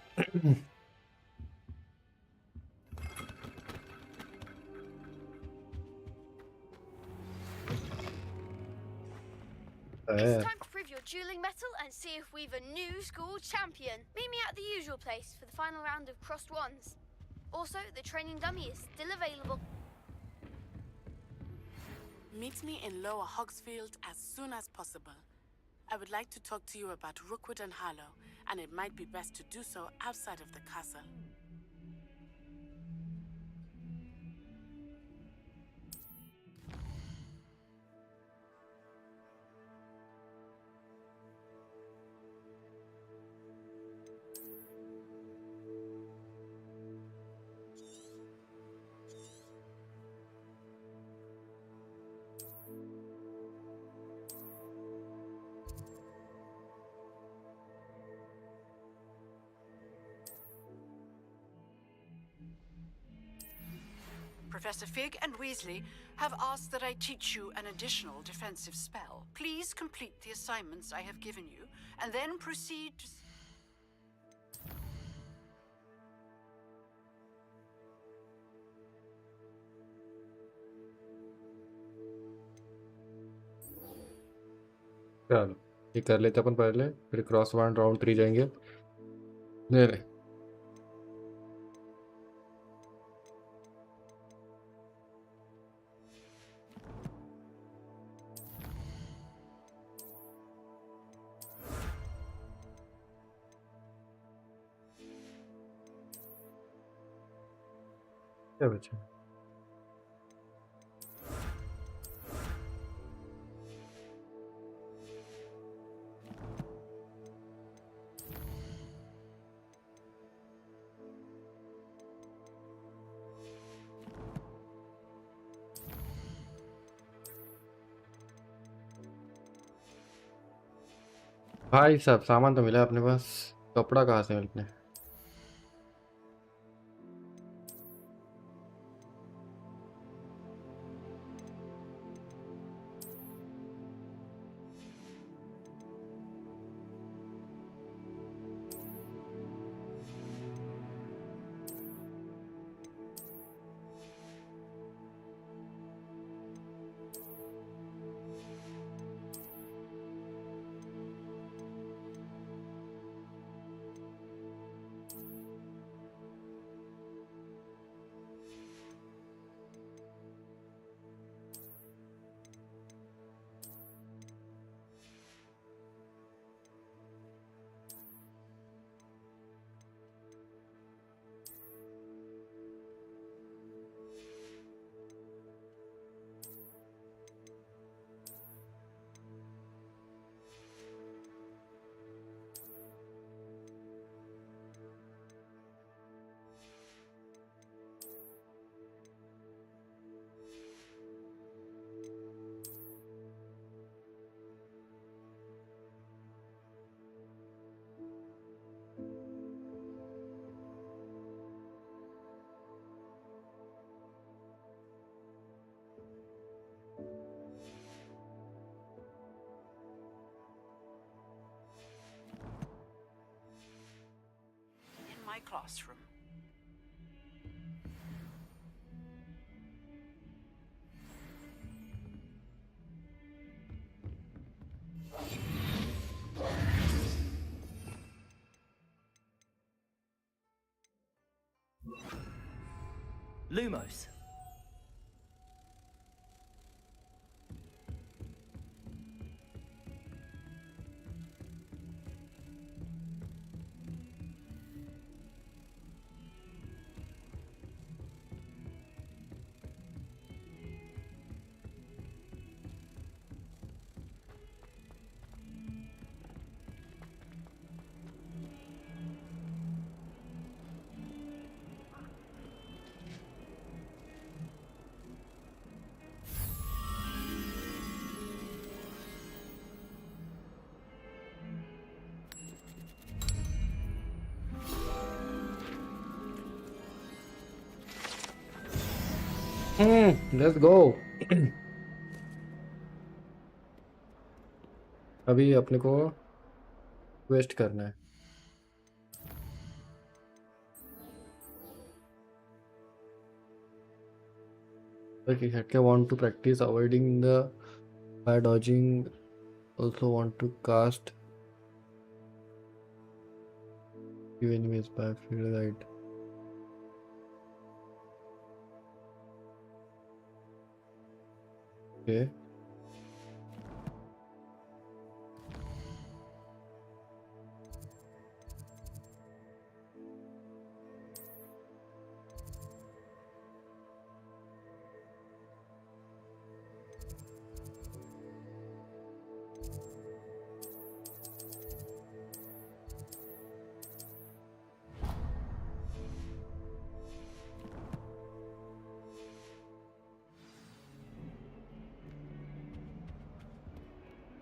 It's time to prove your dueling mettle and see if we've a new school champion. Meet me at the usual place for the final round of crossed wands. Also, the training dummy is still available. Meet me in Lower Hogsfield as soon as possible. I would like to talk to you about Rookwood and Harlow, and it might be best to do so outside of the castle. Professor Fig and Weasley have asked that I teach you an additional defensive spell. Please complete the assignments I have given you, and then proceed to... चलो ये कर लेते अपन पहले, फिर cross one round 3 जाएंगे। नहीं नहीं क्या बचा? भाई साहब सामान तो मिला अपने पास, कपड़ा कहाँ से मिलने? in my classroom. Lumos. Let's go. अभी अपने को वेस्ट करना है। Okay, I want to practice avoiding the by dodging. Also want to cast few enemies by field guide. Okay.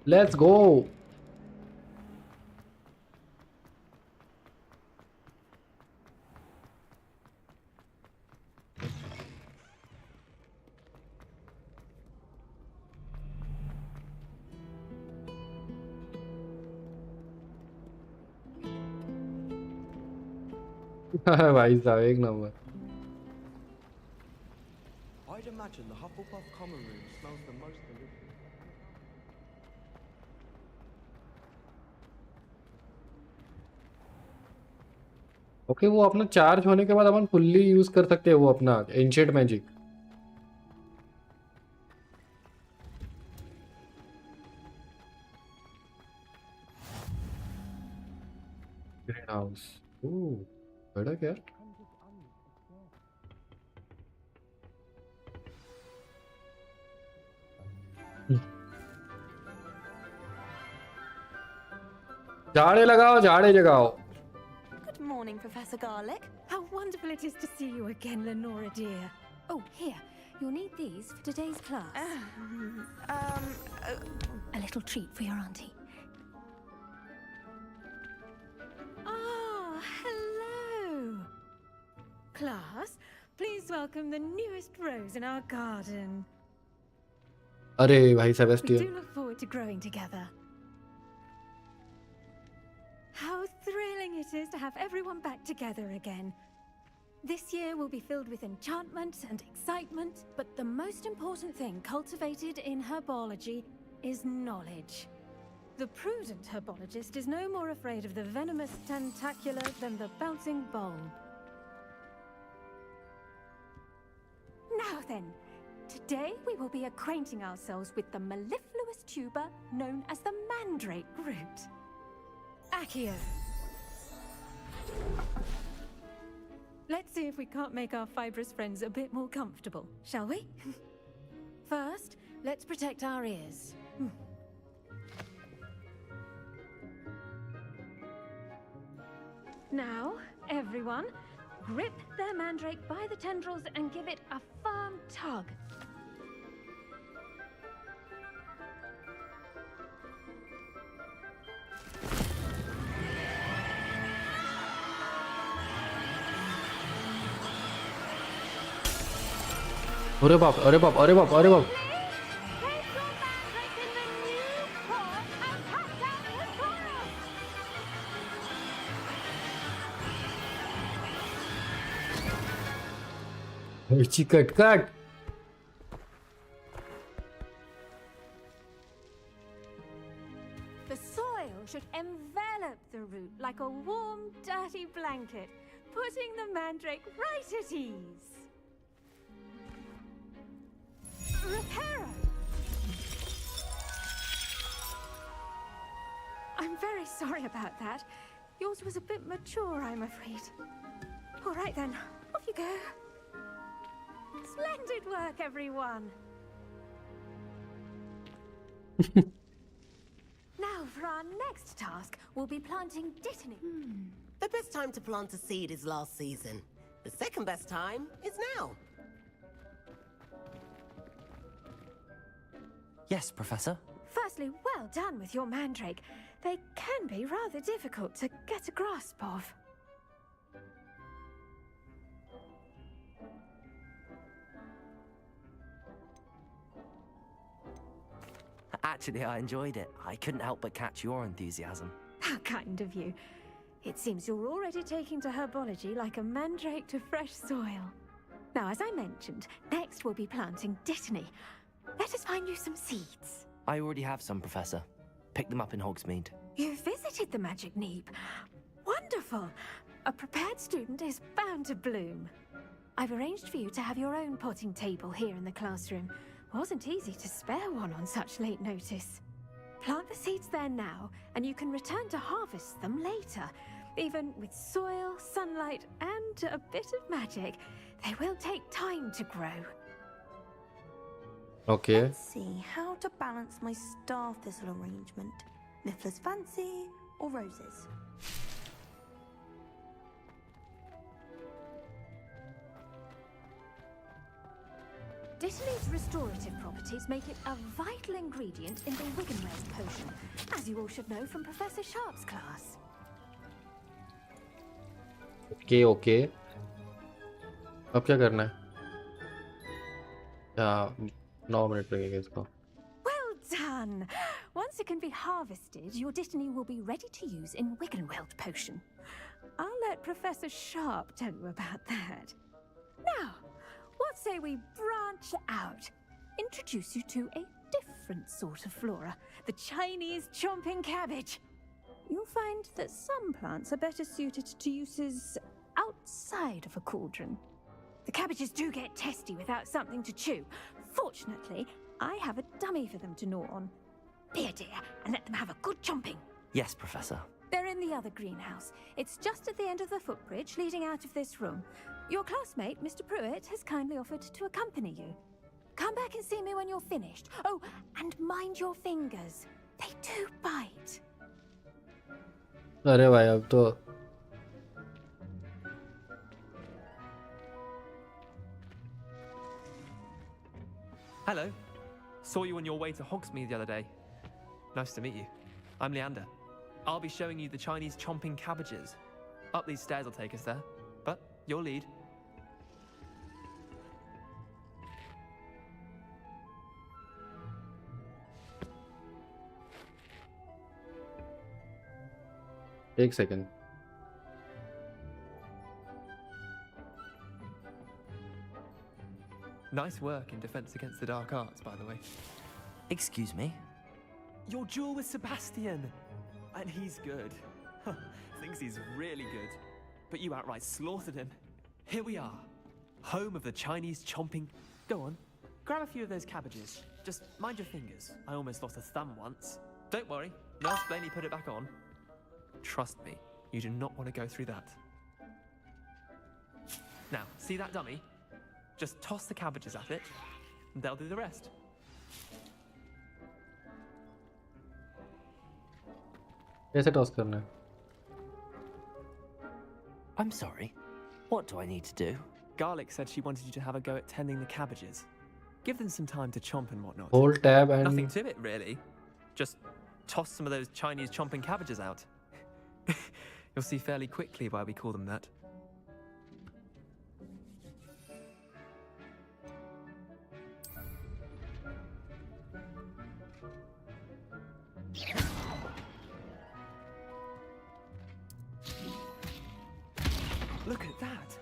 Let's go. भाई साहब एक number. I'd imagine the Hufflepuff common room smells the most delicious. Okay वो अपना charge होने के बाद अपन fully use कर सकते हैं वो अपना ancient magic. Greenhouse. Oh बड़ा क्या. झाड़े लगाओ झाड़े जगाओ. Good morning, Professor Garlick. How wonderful it is to see you again, Lenora dear. Oh, here. You'll need these for today's class. A little treat for your auntie. Ah, hello. Class, please welcome the newest rose in our garden. अरे भाई We Sebastian. do look forward to growing together. How thrilling it is to have everyone back together again. This year will be filled with enchantment and excitement, but the most important thing cultivated in herbology is knowledge. The prudent herbologist is no more afraid of the venomous tentacular than the bouncing bulb. Now then, today we will be acquainting ourselves with the mellifluous tuber known as the mandrake root. Accio. Let's see if we can't make our fibrous friends a bit more comfortable, shall we? First, let's protect our ears. Now, everyone, grip their mandrake by the tendrils and give it a firm tug. अरे बाप अरे बाप अरे बाप अरे बाप. चिकट cut. The soil should envelop the root like a warm, dirty blanket, putting the mandrake right at ease. Reparo! I'm very sorry about that. Yours was a bit mature, I'm afraid. All right then, off you go. Splendid work, everyone. Now, for our next task, we'll be planting dittany. The best time to plant a seed is last season. The second best time is now. Yes, Professor. Firstly, well done with your mandrake. They can be rather difficult to get a grasp of. Actually, I enjoyed it. I couldn't help but catch your enthusiasm. How kind of you. It seems you're already taking to herbology like a mandrake to fresh soil. Now, as I mentioned, next we'll be planting dittany. Let us find you some seeds. I already have some, Professor. Picked them up in Hogsmeade. You visited the Magic Neep. Wonderful. A prepared student is bound to bloom. I've arranged for you to have your own potting table here in the classroom. Wasn't easy to spare one on such late notice. Plant the seeds there now, and you can return to harvest them later. Even with soil, sunlight, and a bit of magic, they will take time to grow. Okay. Let's see how to balance my star thistle arrangement. Niffler's fancy or roses? Dittany's restorative properties make it a vital ingredient in the Wiggenweld potion, as you all should know from Professor Sharp's class. Okay, okay. अब क्या करना है? 9 minute लगेगा इसको. Well done! Once it can be harvested, your Dittany will be ready to use in Wiggenweld potion. I'll let Professor Sharp tell you about that. Now, what say we branch out? Introduce you to a different sort of flora, the Chinese chomping cabbage. You'll find that some plants are better suited to uses outside of a cauldron. The cabbages do get testy without something to chew. Fortunately, I have a dummy for them to gnaw on. Be a dear and let them have a good chomping. Yes, Professor. They're in the other greenhouse. It's just at the end of the footbridge leading out of this room. Your classmate, Mr. Pruitt, has kindly offered to accompany you. Come back and see me when you're finished. Oh, and mind your fingers. They do bite. अरे भाई अब तो Hello. Saw you on your way to Hogsmeade the other day. Nice to meet you. I'm Leander. I'll be showing you the Chinese chomping cabbages. Up these stairs will take us there. But your lead. एक second. Nice work in Defense Against the Dark Arts, by the way. Excuse me? Your duel with Sebastian! And he's good. Thinks he's really good. But you outright slaughtered him. Here we are. Home of the Chinese chomping... Go on. Grab a few of those cabbages. Just mind your fingers. I almost lost a thumb once. Don't worry. Nurse Blaney put it back on. Trust me. You do not want to go through that. Now, see that dummy? Just toss the cabbages at it, and they'll do the rest. कैसे toss करना है? I'm sorry. What do I need to do? Garlic said she wanted you to have a go at tending the cabbages. Give them some time to chomp and whatnot. Hold tab and... Nothing to it, really. Just toss some of those Chinese chomping cabbages out. You'll see fairly quickly why we call them that. Look at that!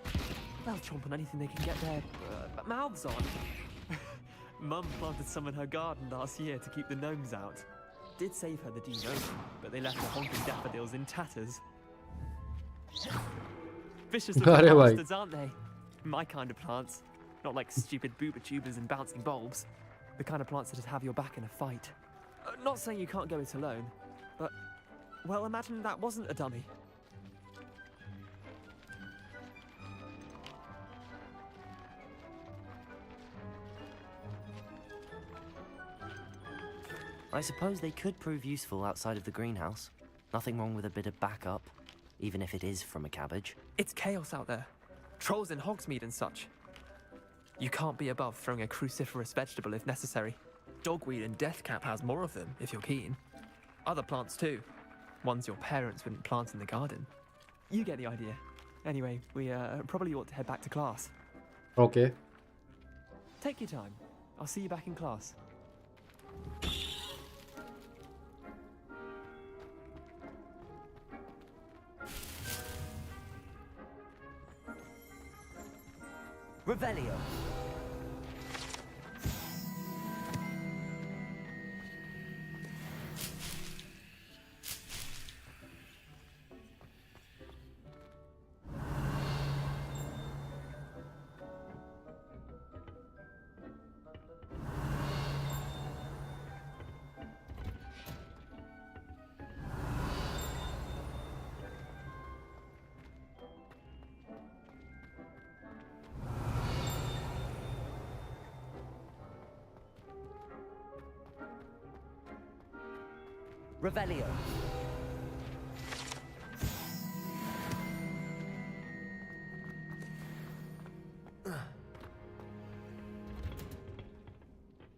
They'll chomp on anything they can get their mouths on. Mum planted some in her garden last year to keep the gnomes out. Did save her the denoming, but they left the honking daffodils in tatters. Vicious little bastards, aren't they? My kind of plants. Not like stupid booba tubers and bouncing bulbs. The kind of plants that have your back in a fight. Not saying you can't go it alone, but... Well, imagine that wasn't a dummy. I suppose they could prove useful outside of the greenhouse. Nothing wrong with a bit of backup, even if it is from a cabbage. It's chaos out there. Trolls in Hogsmeade and such. You can't be above throwing a cruciferous vegetable if necessary. Dogweed and deathcap has more of them, if you're keen. Other plants too. Ones your parents wouldn't plant in the garden. You get the idea. Anyway, we probably ought to head back to class. Okay. Take your time. I'll see you back in class. Revelio. Revelio.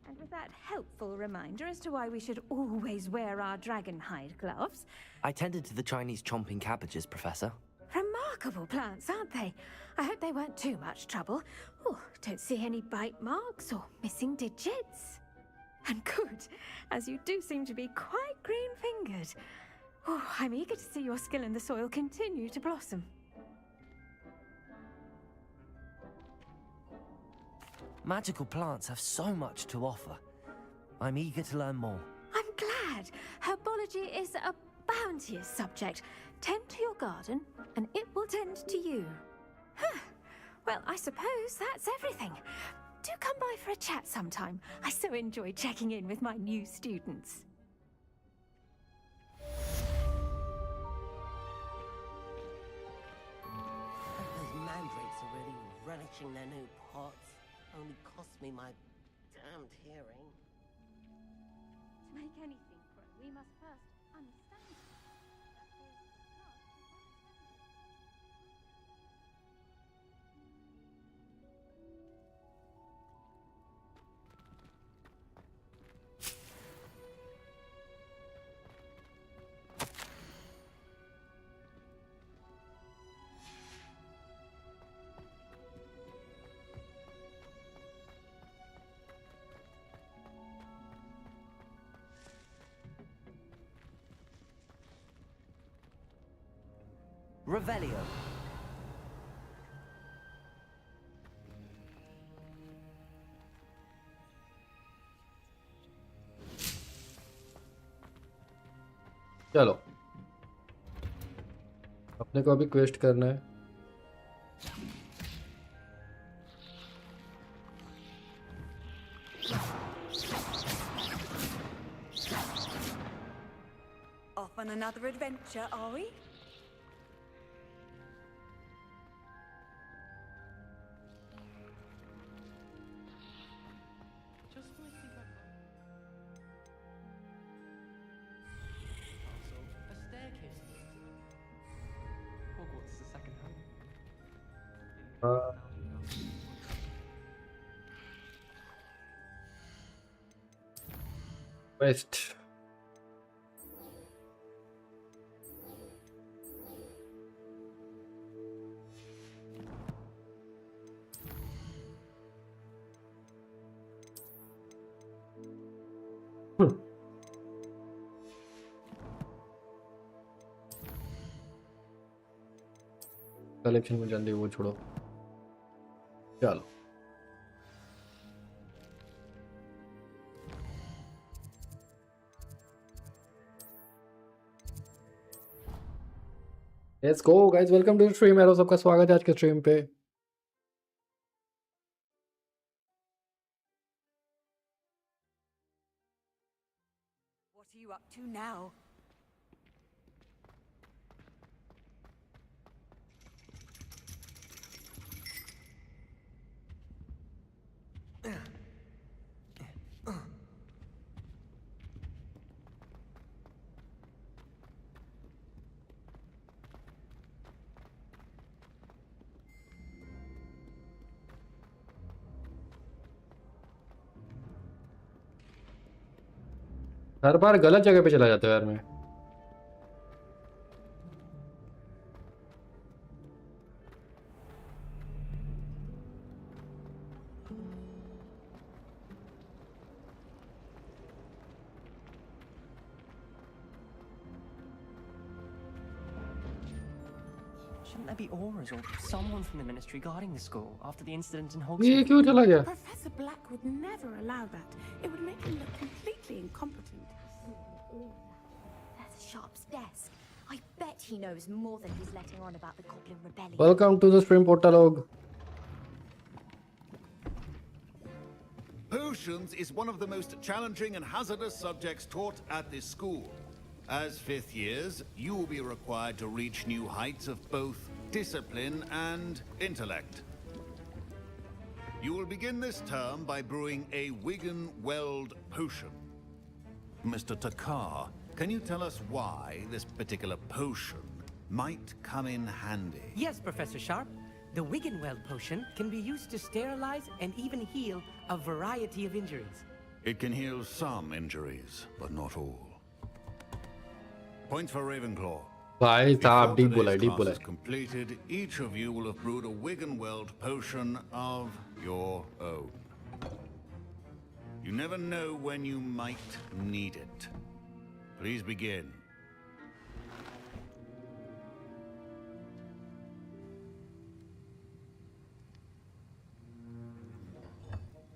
And with that helpful reminder as to why we should always wear our dragon hide gloves. I tended to the Chinese chomping cabbages, Professor. Remarkable plants, aren't they? I hope they weren't too much trouble. Oh, don't see any bite marks or missing digits. And good, as you do seem to be quite green-fingered. Oh, I'm eager to see your skill in the soil continue to blossom. Magical plants have so much to offer. I'm eager to learn more. I'm glad. Herbology is a bounteous subject. Tend to your garden, and it will tend to you. Huh. Well, I suppose that's everything. Do come by for a chat sometime. I so enjoy checking in with my new students. Those mandrakes are really relishing their new pots. Only cost me my damned hearing. To make anything grow, we must first understand it. Revelio. चलो अपने को अभी quest करना है. Off on another adventure, are we? Hogwarts is a second home. West. Collection में जल्दी वो छोड़ो. चलो let's go guys. Welcome to stream. Hello सबका स्वागत है आज के स्ट्रीम पे. What are you up to now? हर बार गलत जगह पे चला जाता है यार मैं. Shouldn't there be auras or someone from the ministry guarding the school after the incident in ये Hogwarts? क्यों चला गया? Professor Black would never allow that. It would make him look completely incompetent. There's Sharp's desk. I bet he knows more than he's letting on about the Goblin Rebellion. Welcome to the stream portal लोग. Potions is one of the most challenging and hazardous subjects taught at this school. As fifth years, you will be required to reach new heights of both discipline and intellect. You will begin this term by brewing a Wigan Weld potion. Mr. Takar Can you tell us why this particular potion might come in handy? Yes, Professor Sharp. The Wiggenweld potion can be used to sterilize and even heal a variety of injuries. It can heal some injuries, but not all. Points for Ravenclaw. भाई साहब deep बोला Today's class is completed, each of you will have brewed a Wiggenweld potion of your own. You never know when you might need it. Please begin.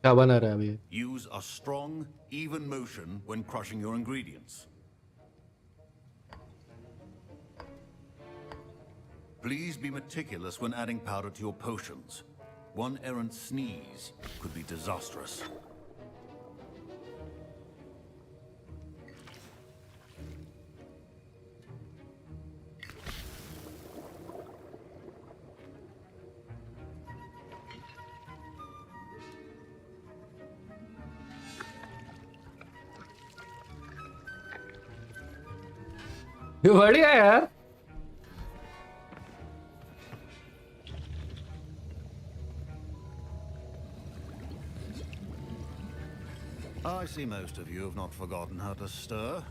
क्या बना रहा है अभी? Use a strong, even motion when crushing your ingredients. Please be meticulous when adding powder to your potions. One errant sneeze could be disastrous. बढ़िया यार. I see most of you have not forgotten how to stir.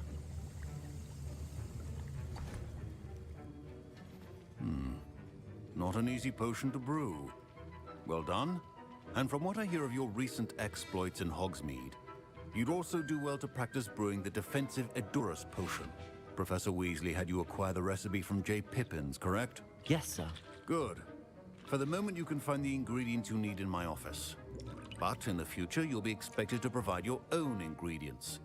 Not an easy potion to brew. Well done. And from what I hear of your recent exploits in Hogsmeade, you'd also do well to practice brewing the defensive Edurus potion. Professor Weasley had you acquire the recipe from J. Pippin's, correct? Yes, sir. Good. For the moment, you can find the ingredients you need in my office. But in the future, you'll be expected to provide your own ingredients.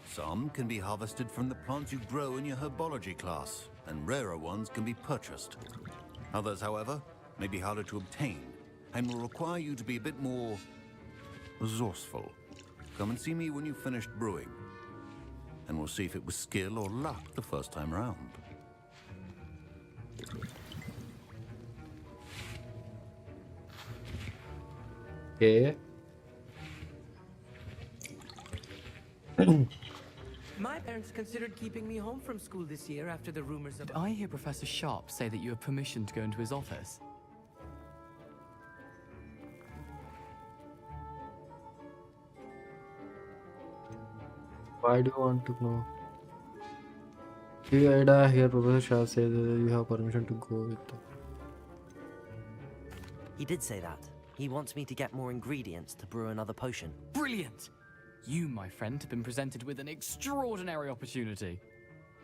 Some can be harvested from the plants you grow in your herbology class, and rarer ones can be purchased. Others, however, may be harder to obtain, and will require you to be a bit more resourceful. Come and see me when you've finished brewing, and we'll see if it was skill or luck the first time round. Okay. My parents considered keeping me home from school this year after the rumors of... Did I hear Professor Sharp say that you have permission to go into his office? Why do you want to know? Did I hear Professor Shah say that you have permission to go with them? He did say that. He wants me to get more ingredients to brew another potion. Brilliant! You, my friend, have been presented with an extraordinary opportunity.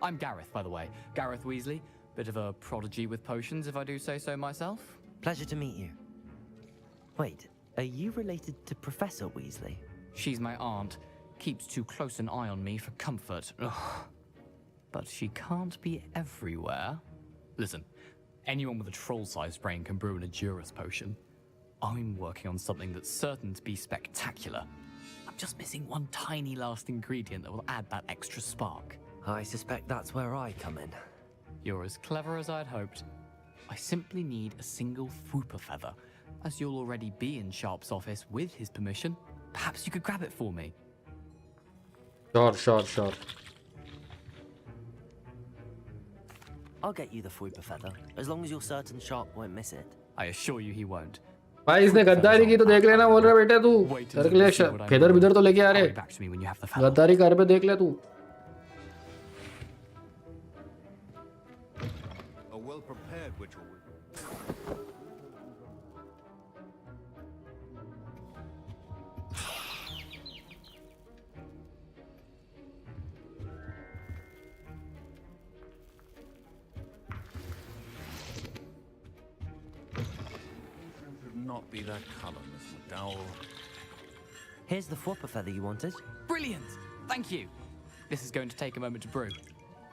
I'm Gareth, by the way. Gareth Weasley. Bit of a prodigy with potions, if I do say so myself. Pleasure to meet you. Wait, are you related to Professor Weasley? She's my aunt. Keeps too close an eye on me for comfort. Ugh. But she can't be everywhere. Listen, anyone with a troll-sized brain can brew an Edurus potion. I'm working on something that's certain to be spectacular. I'm just missing one tiny last ingredient that will add that extra spark. I suspect that's where I come in. You're as clever as I'd hoped. I simply need a single Fwooper feather. As you'll already be in Sharp's office with his permission, perhaps you could grab it for me. Sure. I'll get you the Fwooper feather, as long as you're certain Sharp won't miss it. I assure you he won't. भाई इसने गद्दारी की तो देख लेना बोल रहा बेटे तू सर के लिए फेदर बिदर तो लेके आ रहे गद्दारी कर पे देख ले तू A well-prepared ritual. Not be that color, Miss McDowell. Here's the Fwooper feather you wanted. Brilliant! Thank you. This is going to take a moment to brew.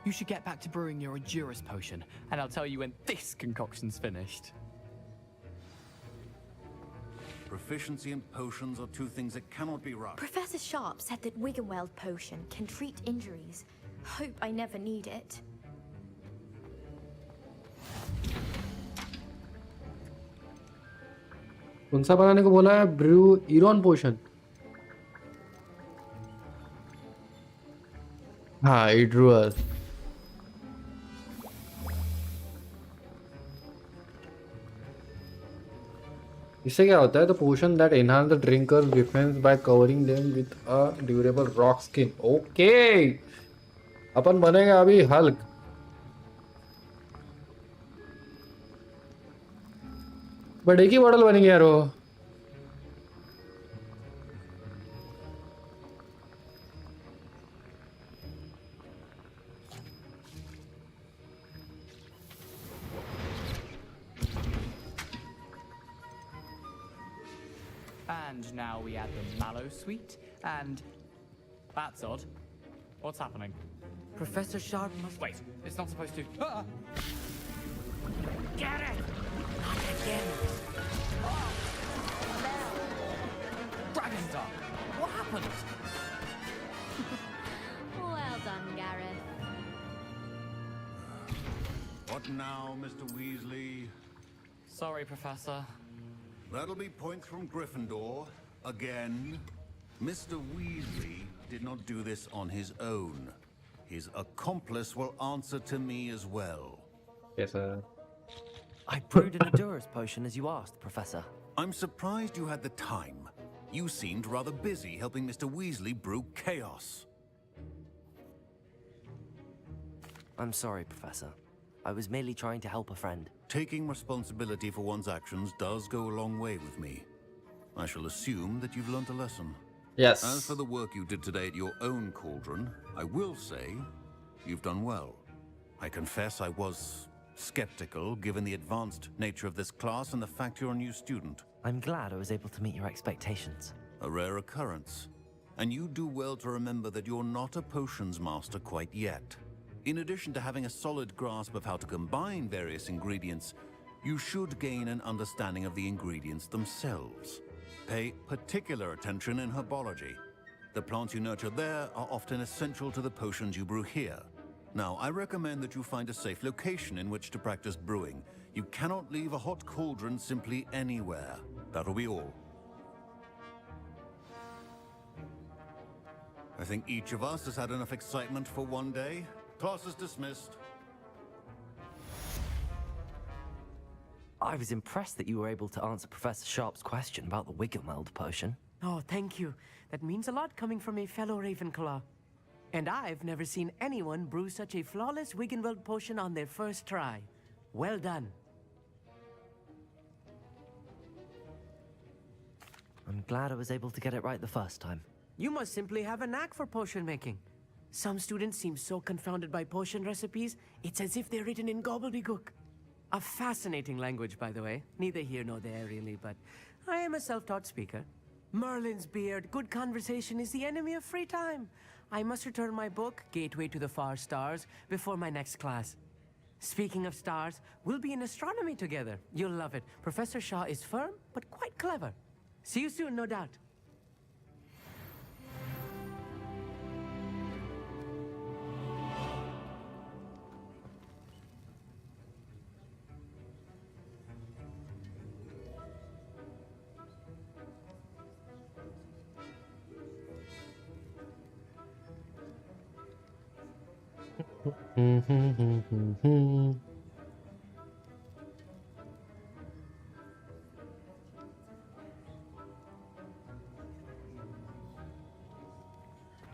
You should get back to brewing your Edurus potion, and I'll tell you when this concoction's finished. Proficiency in potions are two things that cannot be rushed. Professor Sharp said that Wiggenweld potion can treat injuries. Hope I never need it. कौन सा बनाने को बोला है Bru iron पोशन हाँ, it drew us. इससे क्या होता है? The potion that enhance the drinker's defense by covering them with a durable rock skin. Okay. अपन बनेगा अभी हल्क. बट एक ही मॉडल बन गया यार वो. And now we add the mallow sweet, and that's odd. What's happening? Professor Sharp must... Wait, it's not supposed to... Get it! Not again! Dragonstar! What happened? Well done, Gareth. What now, Mr. Weasley? Sorry, Professor. That'll be points from Gryffindor. Again. Mr. Weasley did not do this on his own. His accomplice will answer to me as well. Yes, sir. I brewed an Adurus potion as you asked, Professor. I'm surprised you had the time. You seemed rather busy helping Mr. Weasley brew chaos. I'm sorry, Professor. I was merely trying to help a friend. Taking responsibility for one's actions does go a long way with me. I shall assume that you've learnt a lesson. Yes. As for the work you did today at your own cauldron, I will say you've done well. I confess I was skeptical given the advanced nature of this class and the fact you're a new student. I'm glad I was able to meet your expectations. A rare occurrence. And you do well to remember that you're not a potions master quite yet. In addition to having a solid grasp of how to combine various ingredients, you should gain an understanding of the ingredients themselves. Pay particular attention in herbology. The plants you nurture there are often essential to the potions you brew here. Now, I recommend that you find a safe location in which to practice brewing. You cannot leave a hot cauldron simply anywhere. That'll be all. I think each of us has had enough excitement for one day. Class is dismissed. I was impressed that you were able to answer Professor Sharp's question about the Wiggenweld potion. Oh, thank you. That means a lot coming from a fellow Ravenclaw. And I've never seen anyone brew such a flawless Wiggenweld potion on their first try. Well done. I'm glad I was able to get it right the first time. You must simply have a knack for potion making. Some students seem so confounded by potion recipes, it's as if they're written in gobbledygook. A fascinating language, by the way. Neither here nor there, really, but I am a self-taught speaker. Merlin's beard, good conversation is the enemy of free time. I must return my book, Gateway to the Far Stars, before my next class. Speaking of stars, we'll be in astronomy together. You'll love it. Professor Shaw is firm, but quite clever. See you soon, no doubt.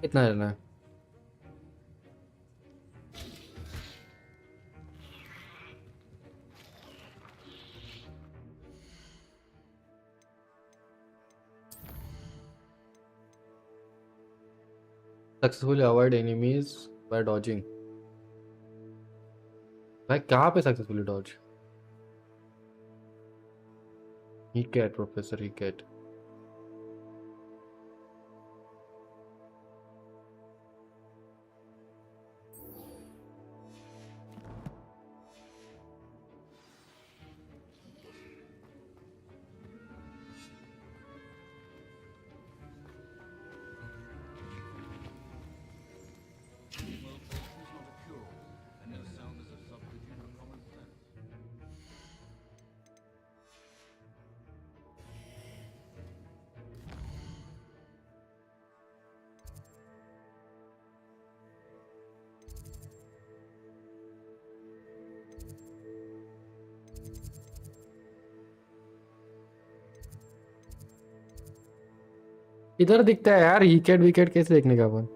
कितना लेना है? Successfully avoid enemies by dodging. भाई कहाँ पे successfully Dodge? ही cat professor ही cat. इधर दिखता है यार, विकेट विकेट कैसे देखने का अपन?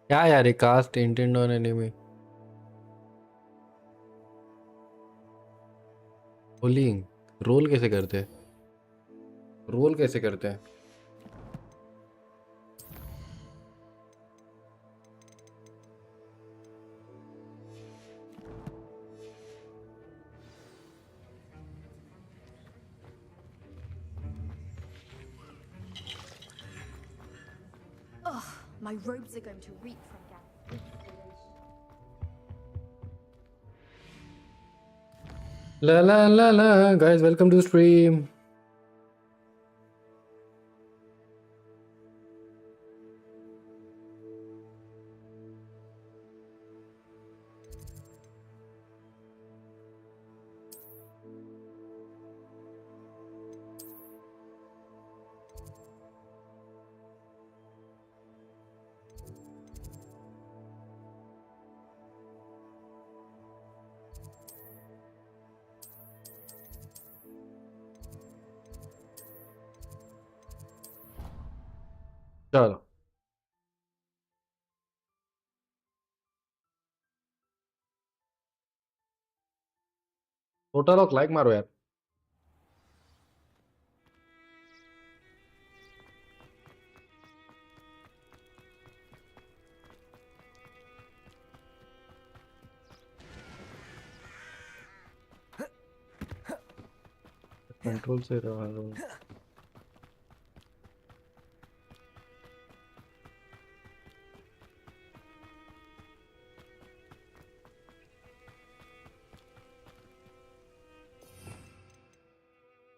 क्या यार, cast intend on enemy rolling, roll कैसे करते हैं? रोल कैसे करते हैं? Ugh, my robes are going to reek from gas. La la la la, guys, welcome to the stream. चलो टोटल ऑफ लाइक मारो यार। कंट्रोल से रहा हूँ।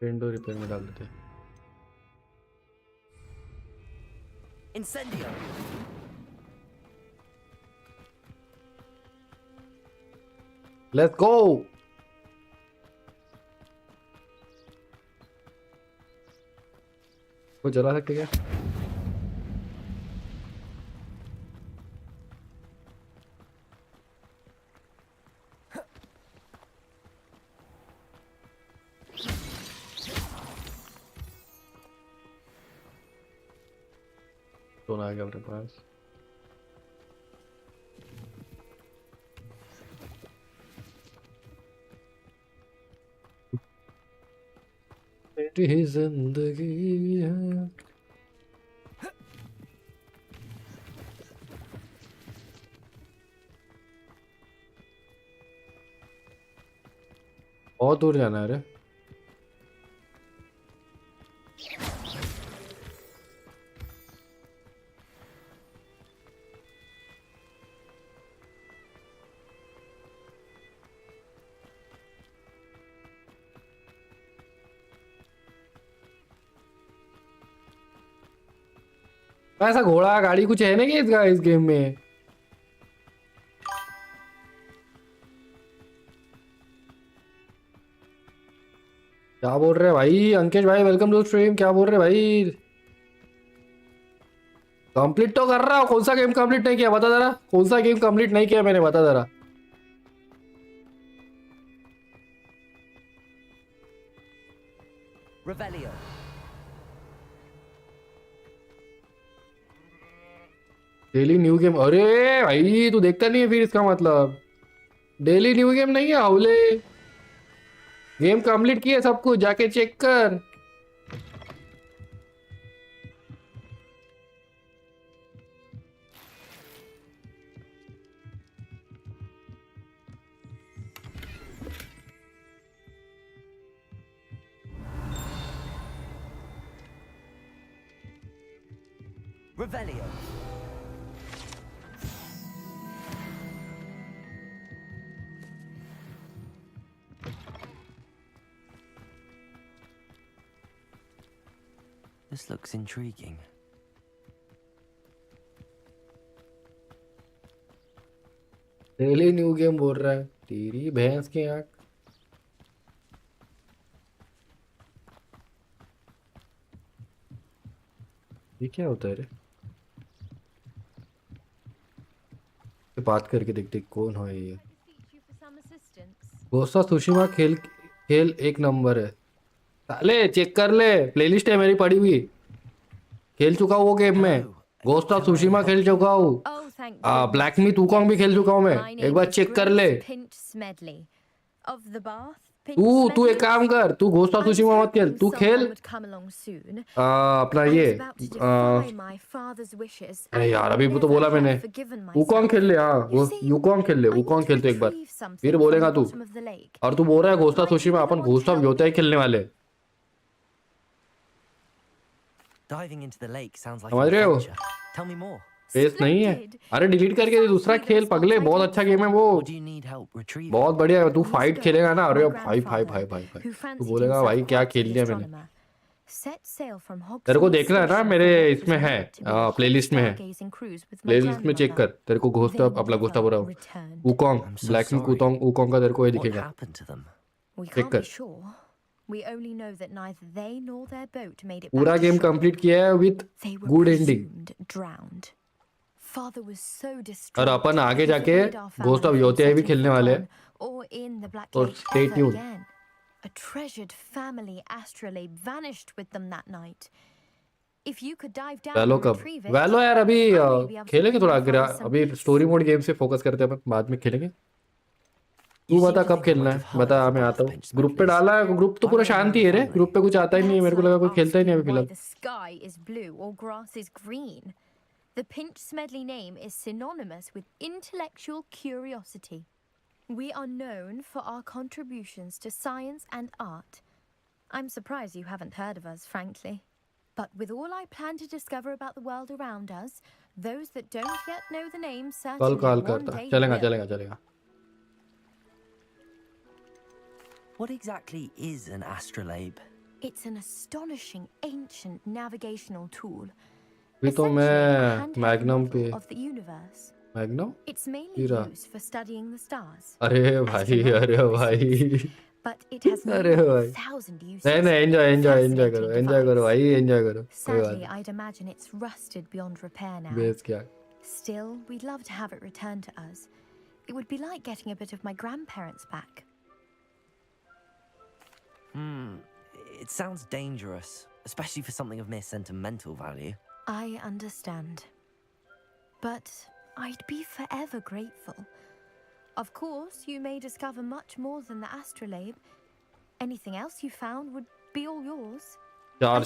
विंडो रिपेयर में डाल देते हैं। Incendio. Let's go. वो जला सकते क्या? दोनों आ गया अपने पास। मेरी जिंदगी है। बहुत दूर जाना है रे। ऐसा घोड़ा गाड़ी कुछ है नहीं इसका इस गेम में? क्या बोल रहे भाई अंकेश भाई? Welcome to stream. क्या बोल रहे भाई? कंप्लीट तो कर रहा हूँ। कौन सा गेम कंप्लीट नहीं किया बता जरा। कौन सा गेम कंप्लीट नहीं किया मैंने बता जरा। Revelio. Daily new game? अरे भाई तू देखता नहीं है फिर इसका मतलब डेली न्यू गेम नहीं है हाउले। गेम कंप्लीट किया सब कुछ, जाके चेक कर। Revelio. This looks intriguing. Daily new game बोल रहा है तेरी भैंस की आंख। ये क्या होता है रे? बात करके देखते कौन है ये। गोस्ट ऑफ सुशिमा खेल खेल एक नंबर है। साले चेक कर ले, प्लेलिस्ट है मेरी पड़ी हुई। खेल चुका हूँ वो गेम में। गोस्ट ऑफ सुशिमा खेल चुका हूँ। ब्लैक मी वुकोंग भी खेल चुका हूँ मैं। एक बार चेक कर ले। तू एक काम कर, तू गोस्ट ऑफ सुशिमा मत खेल, तू खेल अपना ये अरे यार अभी तो बोला मैंने वुकोंग खेल ले। हाँ वुकोंग खेल ले, वुकोंग खेल तो एक बार फिर बोलेगा तू। और तू बोल रहा है गोस्ट ऑफ सुशिमा, अपन गोस्ट ऑफ योता ही खेलने वाले। समझ रहे हो? पेस नहीं है। अरे डिलीट करके दूसरा खेल पगले, बहुत अच्छा गेम है वो, बहुत बढ़िया है। तू फाइट खेलेगा ना, अरे भाई भाई भाई भाई भाई तू बोलेगा भाई क्या खेल लिया मैंने। तेरे को देखना है ना, मेरे इसमें है प्लेलिस्ट में है, प्लेलिस्ट में चेक कर। तेरे को घोस्ट अपना घोस्ट बोल रहा हूँ वुकोंग, ब्लैक मी वुकोंग का तेरे को ये दिखेगा, चेक कर। पूरा गेम कंप्लीट किया है विद गुड एंडिंग। और अपन आगे जाके गोस्ट ऑफ योते भी खेलने वाले हैं, तो stay tune. A treasured family astrolabe vanished with them that night. If you could dive down वैलो and कब? retrieve it, वैलो यार अभी खेलेंगे थोड़ा आगे, अभी स्टोरी मोड गेम से फोकस करते हैं अपन, बाद में खेलेंगे। तू बता कब खेलना है, बता मैं आता हूँ। ग्रुप पे डाला है, ग्रुप तो पूरा शांति है रे, ग्रुप पे कुछ आता ही नहीं है। मेरे को लगा कोई खेलता ही नहीं है अभी फिलहाल। the sky is blue or grass is green. The Pinch Smedley name is synonymous with intellectual curiosity. We are known for our contributions to science and art. I'm surprised you haven't heard of us, frankly. But with all I plan to discover about the world around us, those that don't yet know the name certainly call one करता day चलेगा will. चलेगा। What exactly is an astrolabe? It's an astonishing ancient navigational tool. अभी तो मैं magnum पे Of the universe. Magnum? It's mainly used for studying the stars. अरे भाई अरे भाई But it has अरे भाई 1,000 uses. नहीं एंजॉय करो भाई, एंजॉय करो। Sadly, I'd imagine it's rusted beyond repair now. Base क्या? Still, we'd love to have it returned to us. It would be like getting a bit of my grandparents back. It sounds dangerous, especially for something of mere sentimental value. I understand. But I'd be forever grateful. Of course, you may discover much more than the astrolabe. Anything else you found would be all yours. चल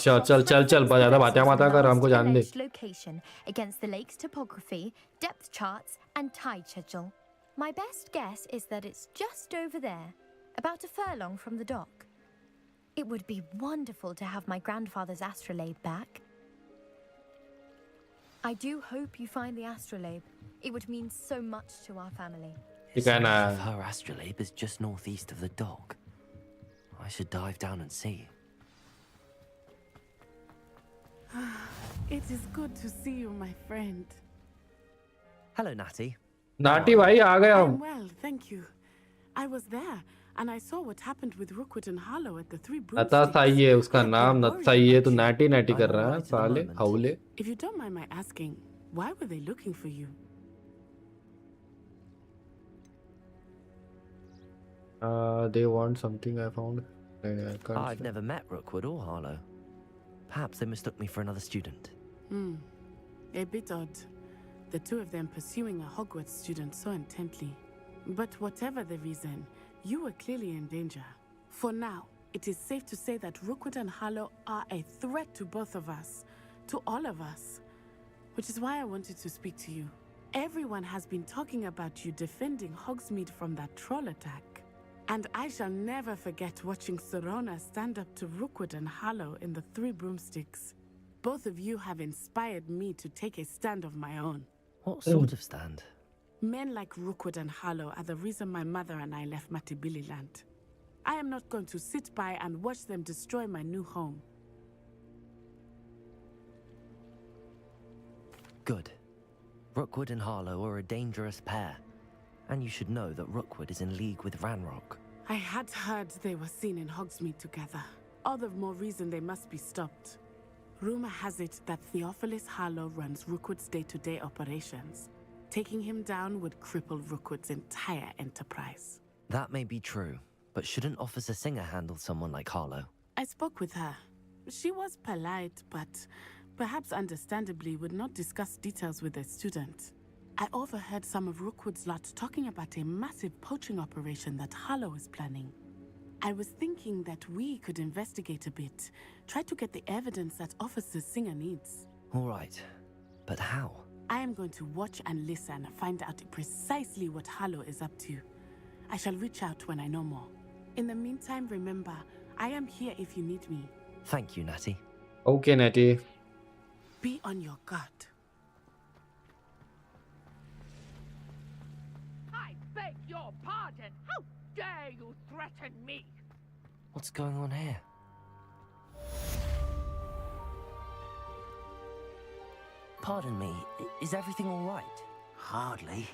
ज्यादा बातें मत कर, हमको जान दे। Location against the lake's topography, depth charts, and tide schedule. My best guess is that it's just over there, about a furlong from the dock. It would be wonderful to have my grandfather's astrolabe back. I do hope you find the astrolabe. It would mean so much to our family. Her astrolabe is just northeast of the dock. I should dive down and see. It is good to see you, my friend. Hello, Natty. नाटी भाई आ गए हम। I'm well, thank you. I was there, and I saw what happened with Rookwood and Harlow at the Three Broomsticks. नतासाई है उसका नाम, नतासाई है। तो नाटी कर रहा है साले हाउले। If you don't mind my asking, why were they looking for you? They want something I found. I've never met Rookwood or Harlow. Perhaps they mistook me for another student. A bit odd. The two of them pursuing a Hogwarts student so intently. But whatever the reason, you were clearly in danger. For now, it is safe to say that Rookwood and Harlow are a threat to both of us, to all of us. Which is why I wanted to speak to you. Everyone has been talking about you defending Hogsmeade from that troll attack. And I shall never forget watching Sorona stand up to Rookwood and Harlow in the Three Broomsticks. Both of you have inspired me to take a stand of my own. What sort of stand? Men like Rookwood and Harlow are the reason my mother and I left Matibili land. I am not going to sit by and watch them destroy my new home. Good. Rookwood and Harlow are a dangerous pair. And you should know that Rookwood is in league with Ranrock. I had heard they were seen in Hogsmeade together. All the more reason they must be stopped. Rumor has it that Theophilus Harlow runs Rookwood's day-to-day operations. Taking him down would cripple Rookwood's entire enterprise. That may be true, but shouldn't Officer Singer handle someone like Harlow? I spoke with her. She was polite, but perhaps understandably would not discuss details with a student. I overheard some of Rookwood's lot talking about a massive poaching operation that Harlow is planning. I was thinking that we could investigate a bit, try to get the evidence that Officer Singer needs. All right, but how? I am going to watch and listen, find out precisely what Harlow is up to. I shall reach out when I know more. In the meantime, remember, I am here if you need me. Thank you, Natty. Okay, Natty. Be on your guard. I beg your pardon. How dare you threaten me? What's going on here? Pardon me, is everything all right? Hardly.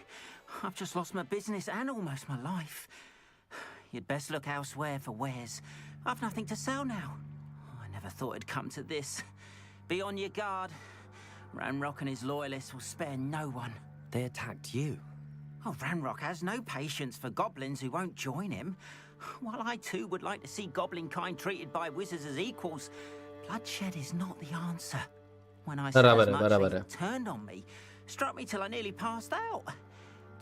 I've just lost my business and almost my life. You'd best look elsewhere for wares. I've nothing to sell now. I never thought it'd come to this. Be on your guard. Ranrock and his loyalists will spare no one. They attacked you? Oh, Ranrock has no patience for goblins who won't join him. While I too would like to see goblin kind treated by wizards as equals, bloodshed is not the answer. When I said as much, they turned on me, struck me till I nearly passed out.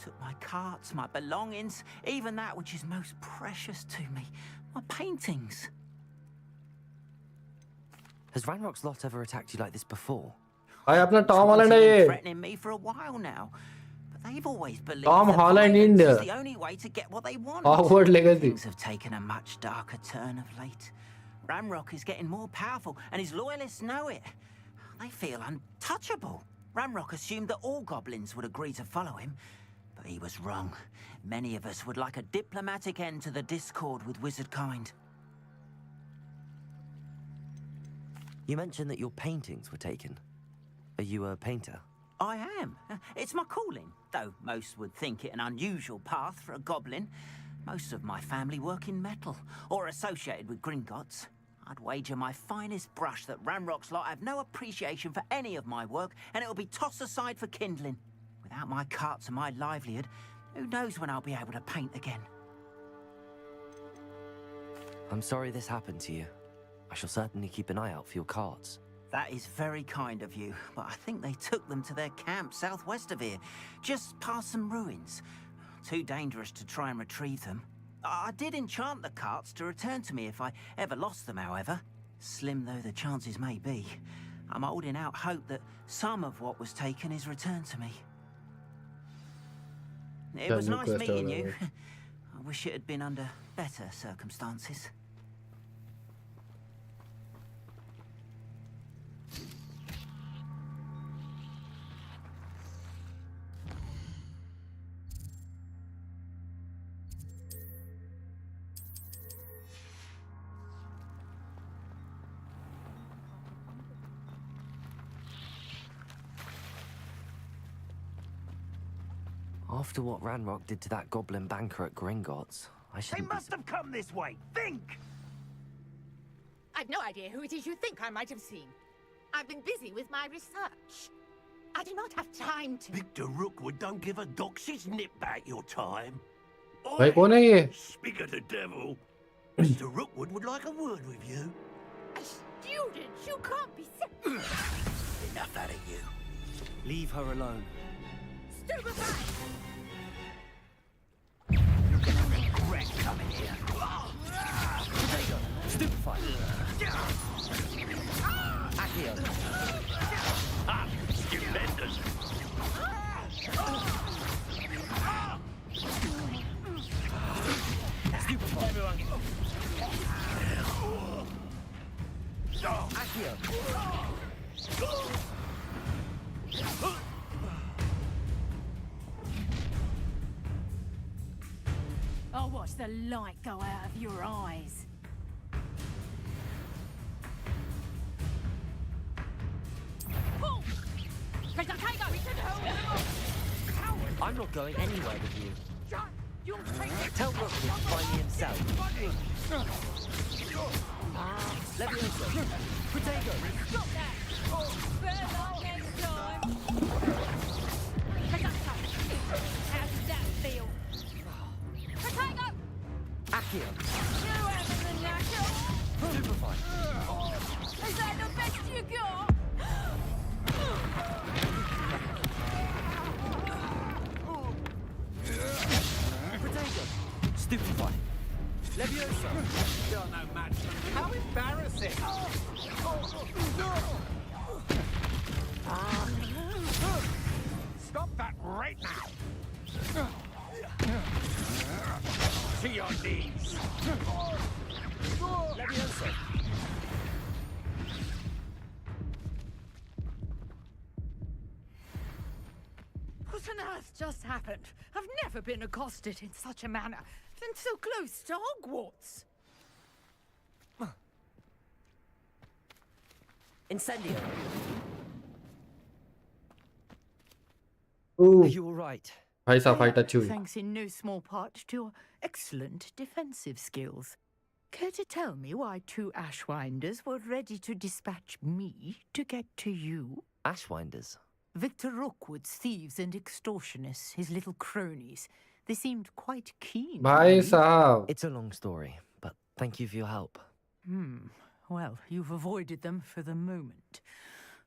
Took my carts, my belongings, even that which is most precious to me, my paintings. Has Ranrock's lot ever attacked you like this before? भाई अपना Tom Holland है ये. Threatening me for a while now, but they've always believed Tom that Holland violence in is the only way to get what they want. Hogwarts legacy. Things have taken a much darker turn of late. Ranrock is getting more powerful, and his loyalists know it. They feel untouchable. Ranrock assumed that all goblins would agree to follow him, but he was wrong. Many of us would like a diplomatic end to the discord with wizard kind. You mentioned that your paintings were taken. Are you a painter? I am. It's my calling, though most would think it an unusual path for a goblin. Most of my family work in metal, or associated with Gringotts. I'd wager my finest brush that Ranrock's lot have no appreciation for any of my work, and it'll be tossed aside for kindling. Without my carts and my livelihood, who knows when I'll be able to paint again. I'm sorry this happened to you. I shall certainly keep an eye out for your carts. That is very kind of you, but I think they took them to their camp southwest of here, just past some ruins. Too dangerous to try and retrieve them. I did enchant the carts to return to me if I ever lost them, however. Slim though the chances may be, I'm holding out hope that some of what was taken is returned to me. It was nice meeting you. I wish it had been under better circumstances. After what Ranrock did to that goblin banker at Gringotts, I shouldn't They must have come this way. Think! I've no idea who it is you think I might have seen. I've been busy with my research. I do not have time to... Victor Rookwood don't give a doxy's nip back your time. भाई कौन है ये? Speak of the devil. Mr. Rookwood would like a word with you. A student? You can't be... Enough out of you. Leave her alone. Stupefy! You're gonna regret coming here. Potato! Stupefy! Accio! Ah, stupendous! Stupefy! Everyone! Accio! I'll watch the light go out of your eyes. I'm not going anywhere with you. Tell Rookwood to find me himself. Levioso. Protego. Stop that! Better luck next time. How does that feel? Protego! Accio. You having the knacker? Superfine. Is that the best you got? Protego. Stupefy. Levioso. You're no match for me. How embarrassing! Stop that right now! To your knees! Levioso. What on earth just happened? I've never been accosted in such a manner, and so close to Hogwarts. Incendio. Ooh. Are you all right? भाई साहब fight अच्छी हुई. Thanks in no small part to your excellent defensive skills. Care to tell me why 2 Ashwinders were ready to dispatch me to get to you? Ashwinders? Victor Rookwood's thieves and extortionists, his little cronies. They seemed quite keen. भाई साहब. It's a long story, but thank you for your help. Well, you've avoided them for the moment.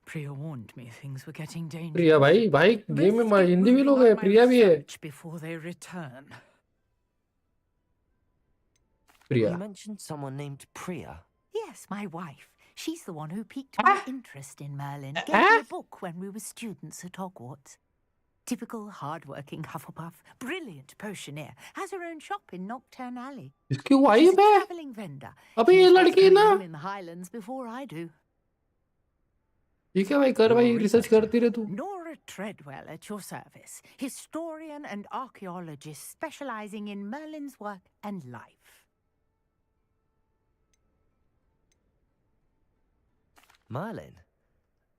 Priya warned me things were getting dangerous. प्रिया भाई game में हिंदी भी लोग हैं. प्रिया भी है. Before they return. Priya. You mentioned someone named Priya. Yes, my wife. She's the one who piqued my interest in Merlin. Gave me a book when we were students at Hogwarts. Typical hard-working Hufflepuff, brilliant potioneer, has her own shop in Nocturne Alley. इसकी She's wife a है. traveling vendor. अबे ये लड़की है ना. In the Highlands before I do. ठीक है भाई कर भाई रिसर्च करती रहे तू. Nora Treadwell at your service, historian and archaeologist specializing in Merlin's work and life. Merlin?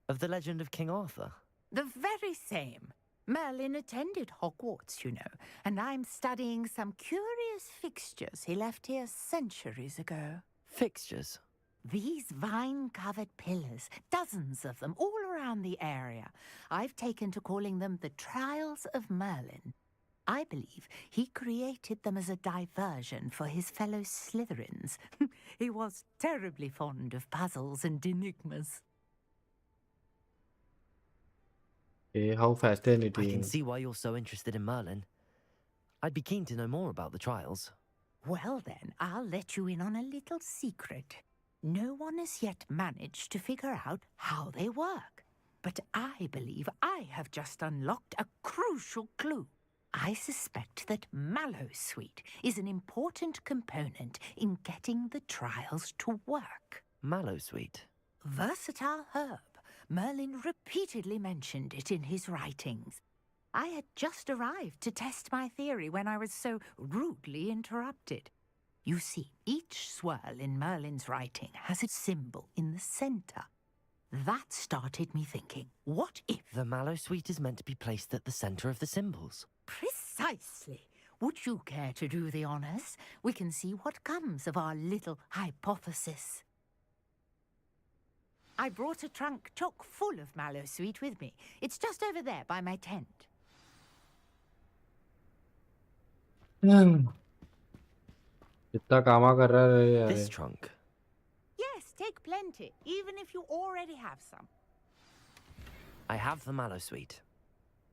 Of the legend of King Arthur? The very same. Merlin attended Hogwarts, you know, and I'm studying some curious fixtures he left here centuries ago. Fixtures? These vine-covered pillars, dozens of them, all around the area. I've taken to calling them the Trials of Merlin. I believe he created them as a diversion for his fellow Slytherins. He was terribly fond of puzzles and enigmas. How fascinating. I can see why you're so interested in Merlin. I'd be keen to know more about the trials. Well then, I'll let you in on a little secret. No one has yet managed to figure out how they work. But I believe I have just unlocked a crucial clue. I suspect that Mallowsweet is an important component in getting the trials to work. Mallowsweet? Versatile herb. Merlin repeatedly mentioned it in his writings. I had just arrived to test my theory when I was so rudely interrupted. You see, each swirl in Merlin's writing has a symbol in the center. That started me thinking, what if... The Mallowsweet is meant to be placed at the center of the symbols. Precisely. Would you care to do the honors? We can see what comes of our little hypothesis. I brought a trunk chock full of Mallowsweet with me. It's just over there by my tent. कितना कामा कर रहा है यार. This trunk? Yes, take plenty, even if you already have some. I have the Mallowsweet.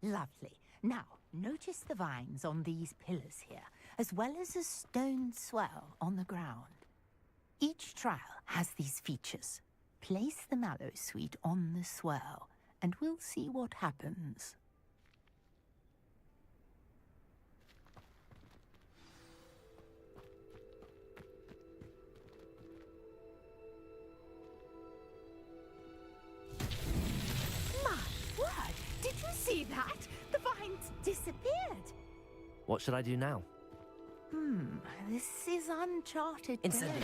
Lovely. Now, notice the vines on these pillars here, as well as a stone swell on the ground. Each trial has these features. Place the Mallowsweet on the swell, and we'll see what happens. My word! Did you see that? The vines disappeared. What should I do now? This is uncharted. Incendiary.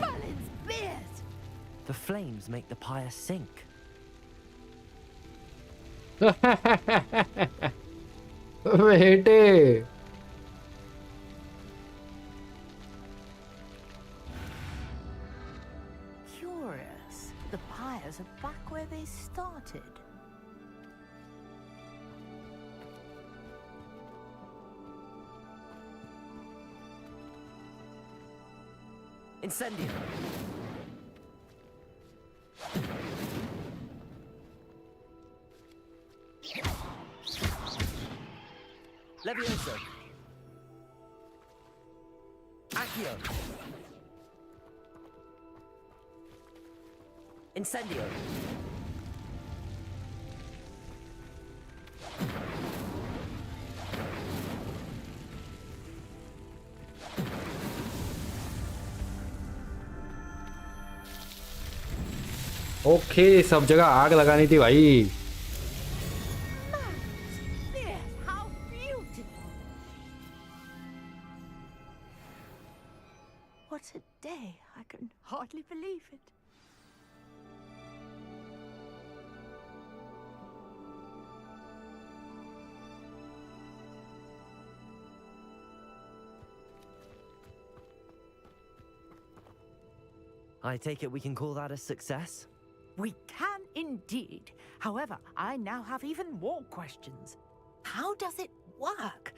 Merlin's beard! The flames make the pyre sink. बेटे Curious. The pyres are back where they started. Incendiary. Levioso. Accio. Incendio. Okay सब जगह आग लगानी थी भाई How beautiful! What a day! I can hardly believe it. I take it we can call that a success? We can indeed. However, I now have even more questions. How does it work?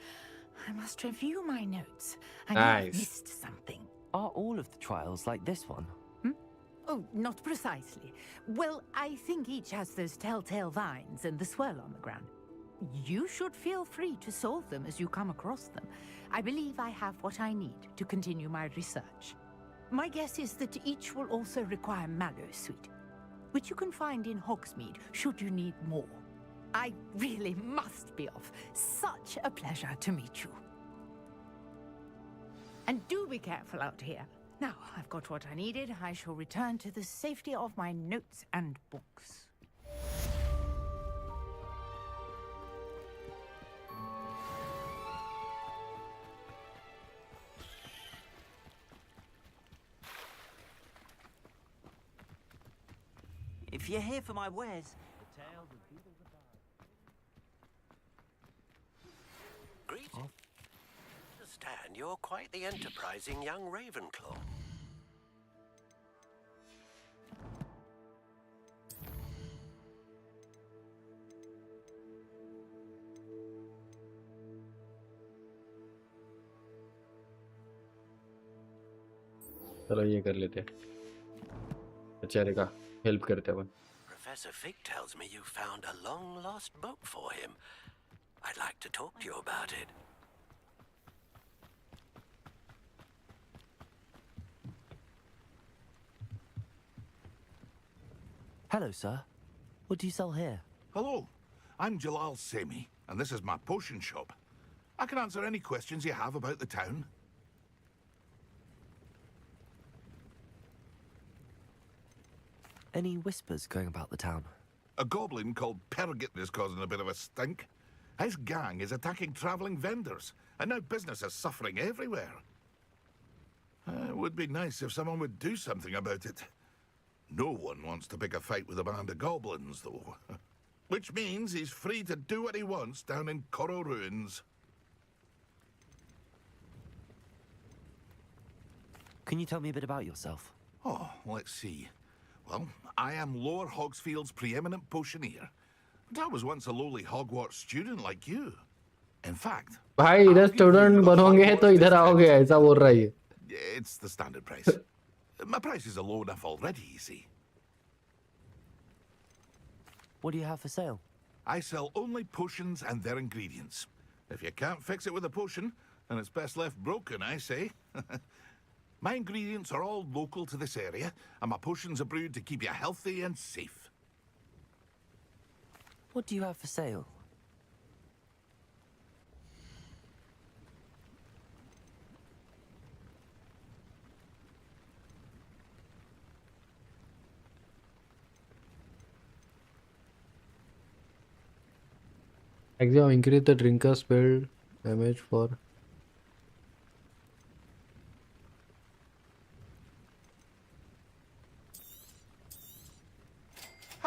I must review my notes. I may have missed something. Are all of the trials like this one? Oh, not precisely. Well, I think each has those telltale vines and the swirl on the ground. You should feel free to solve them as you come across them. I believe I have what I need to continue my research. My guess is that each will also require Mallow Suite, which you can find in Hogsmeade should you need more. I really must be off. Such a pleasure to meet you. And do be careful out here. Now, I've got what I needed. I shall return to the safety of my notes and books. If you're here for my wares... Greetings. I understand you're quite the enterprising young Ravenclaw. चलो ये कर लेते बेचारे का help करते अपन Professor Fig tells me you found a long-lost book for him. I'd like to talk to you about it. Hello, sir. What do you sell here? Hello, I'm Jalal Semi, and this is my potion shop. I can answer any questions you have about the town. Any whispers going about the town? A goblin called Pergit is causing a bit of a stink. His gang is attacking traveling vendors, and now business is suffering everywhere. It would be nice if someone would do something about it. No one wants to pick a fight with a band of goblins, though. Which means he's free to do what he wants down in Coral Ruins. Can you tell me a bit about yourself? Oh, let's see. Well, I am Lower Hogsfield's preeminent potioneer. But I was once a lowly Hogwarts student like you. In fact... भाई इधर student बनोगे तो इधर आओगे ऐसा बोल रहा है It's the standard price. My prices are low enough already, you see. What do you have for sale? I sell only potions and their ingredients. If you can't fix it with a potion, then it's best left broken, I say. My ingredients are all local to this area, and my potions are brewed to keep you healthy and safe. What do you have for sale? Exam increase the drinker's spell damage for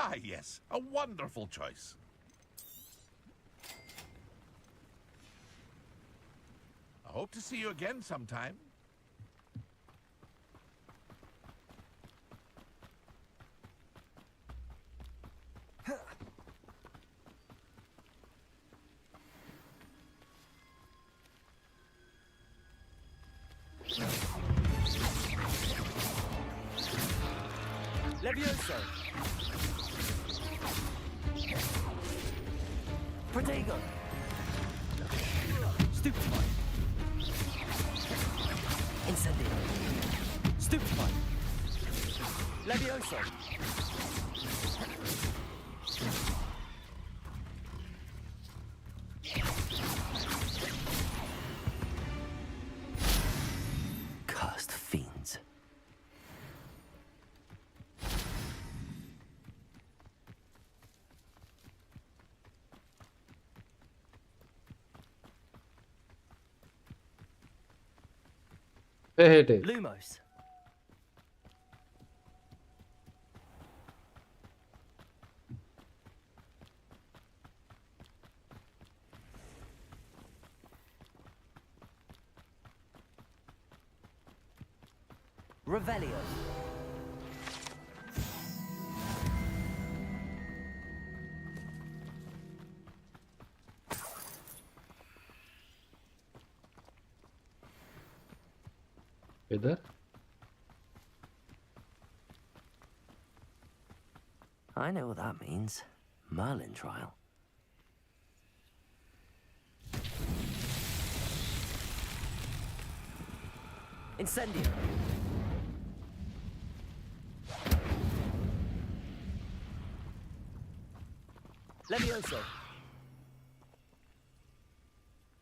Ah, yes, a wonderful choice. I hope to see you again sometime. Levioso. Protego. Stupefy. Incendio. Stupefy. Levioso. Cursed fiends. Hey, Lumos. Revelio. इधर I know what that means. Merlin trial. Incendio. Levioso.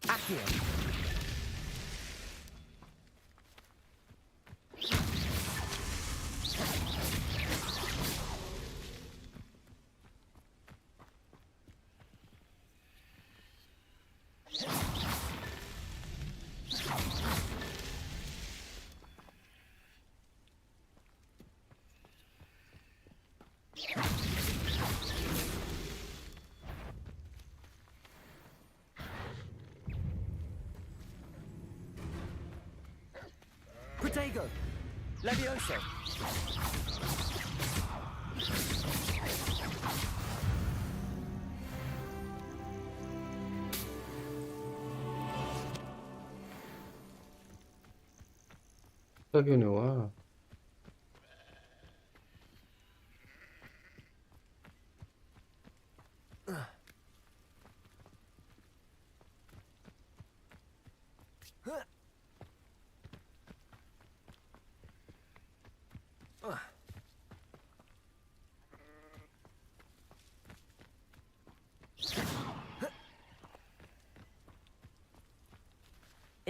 Accio. Protego. Levioso. तो क्यों नहीं हुआ?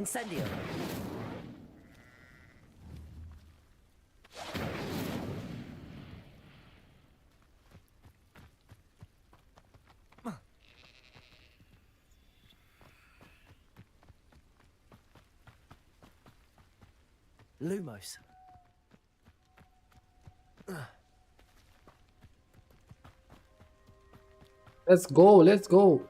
Incendio. Lumos. Let's go, let's go.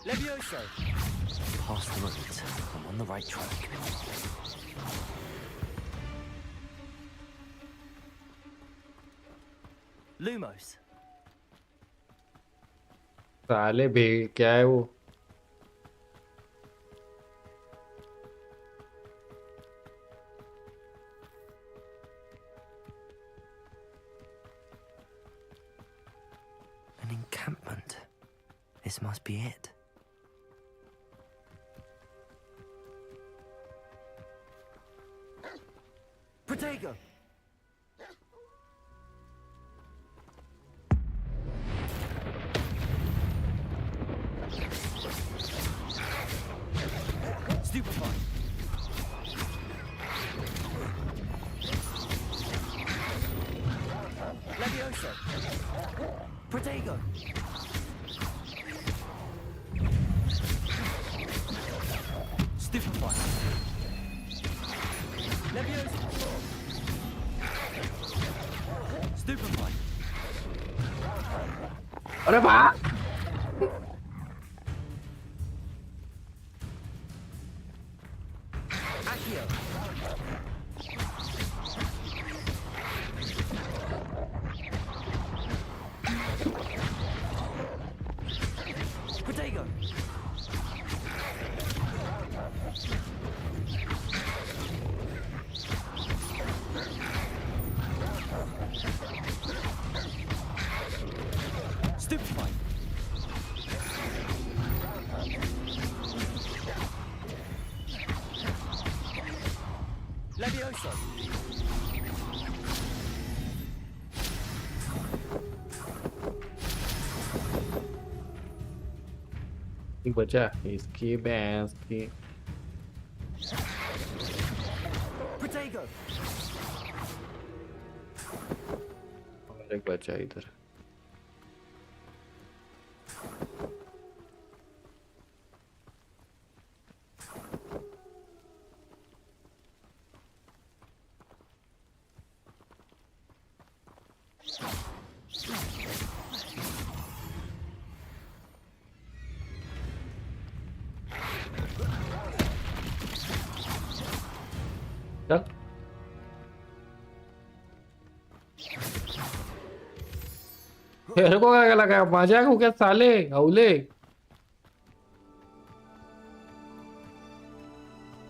Levioso. Past the ruins. I'm on the right track. Lumos. साले भी क्या है वो? An encampment. This must be it. Protego. Stupefy. Levioso. Protego. Stupefy. Levioso. अरे वाह Potato. Stupefy. Levioso. बचा इसकी भैंस की Potato. और एक बचा इधर चल तेरे को क्या लगा मजाक हो क्या साले औले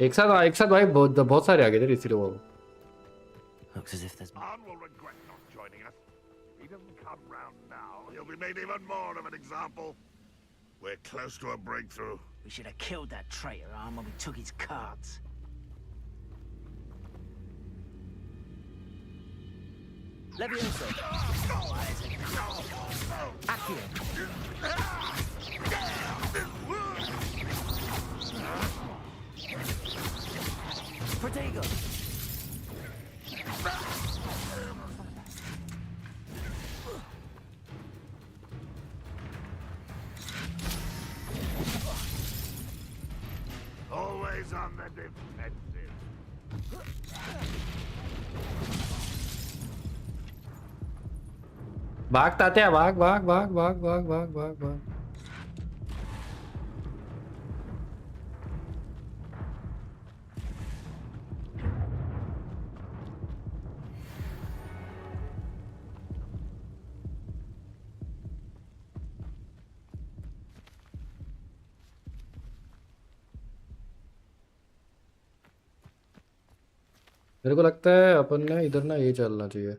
एक साथ भाई बहुत सारे आ गए थे इसीलिए वो Looks as if there's... Arn will regret not joining us. He doesn't come round now. He'll be made even more of an example. We're close to a breakthrough. We should have killed that traitor, Arn, when we took his cards. Levioso. Accio. Potato. Always on the defensive. भाग तात्या भाग भाग भाग भाग भाग भाग भाग भाग मेरे को लगता है अपन ने इधर ना ये चलना चाहिए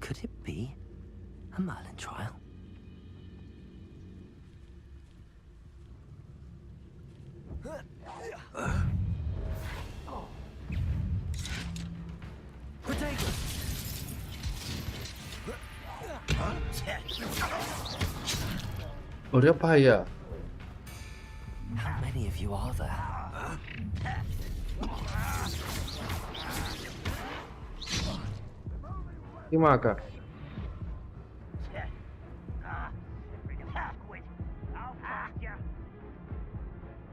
Could it be a Merlin trial? Potato. अरे भैया How many of you are there? दिमाग का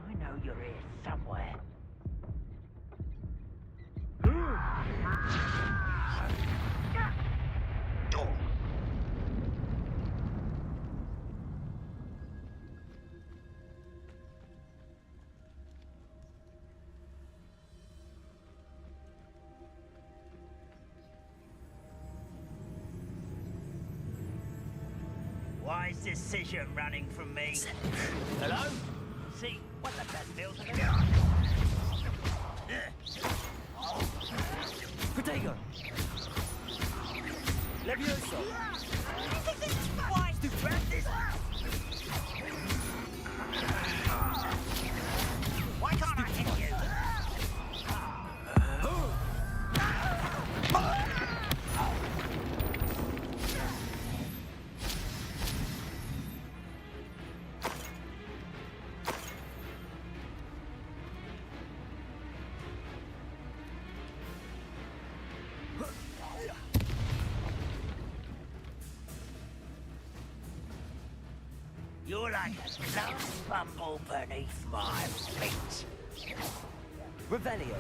I know you're here somewhere. Wise decision running from me. Hello? See what the best feels like. Potato. Levioso. Wise to grab this. Why can't I hit you? You're like a last bumble beneath my feet. Revelio.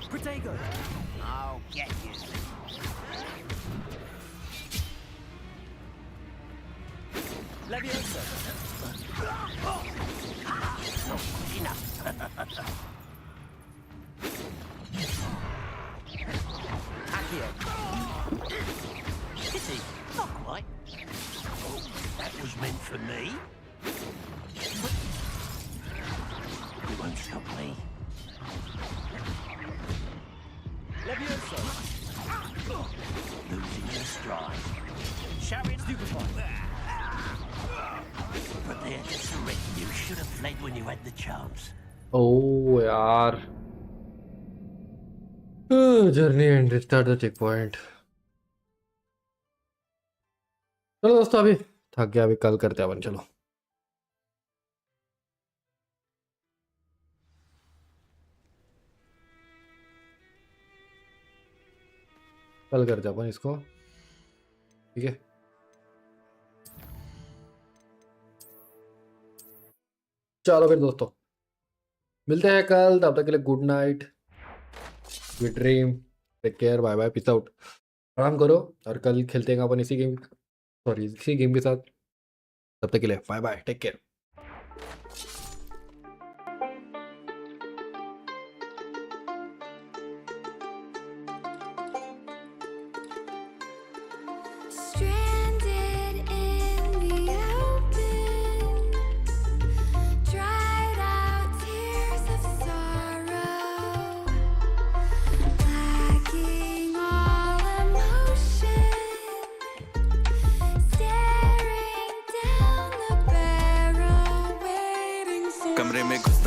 Protego. I'll get you. Leviosa. Enough. Accio. Kitty, not quite. Oh, that was meant for me. You won't stop me. Leviosa. Losing your stride. Showing Stupefy. Prepare to surrender. You should have fled when you had the chance. Oh यार journey end restart the check point. चलो दोस्तों अभी थक गया, अभी कल करते हैं अपन। चलो कल करते हैं अपन इसको, ठीक है। चलो फिर दोस्तों मिलते हैं कल, तब तक के लिए good night, sweet dream, take care, bye bye, peace out. आराम करो और कल खेलते हैं अपन इसी गेम के साथ। तब तक के लिए बाय बाय, टेक केयर।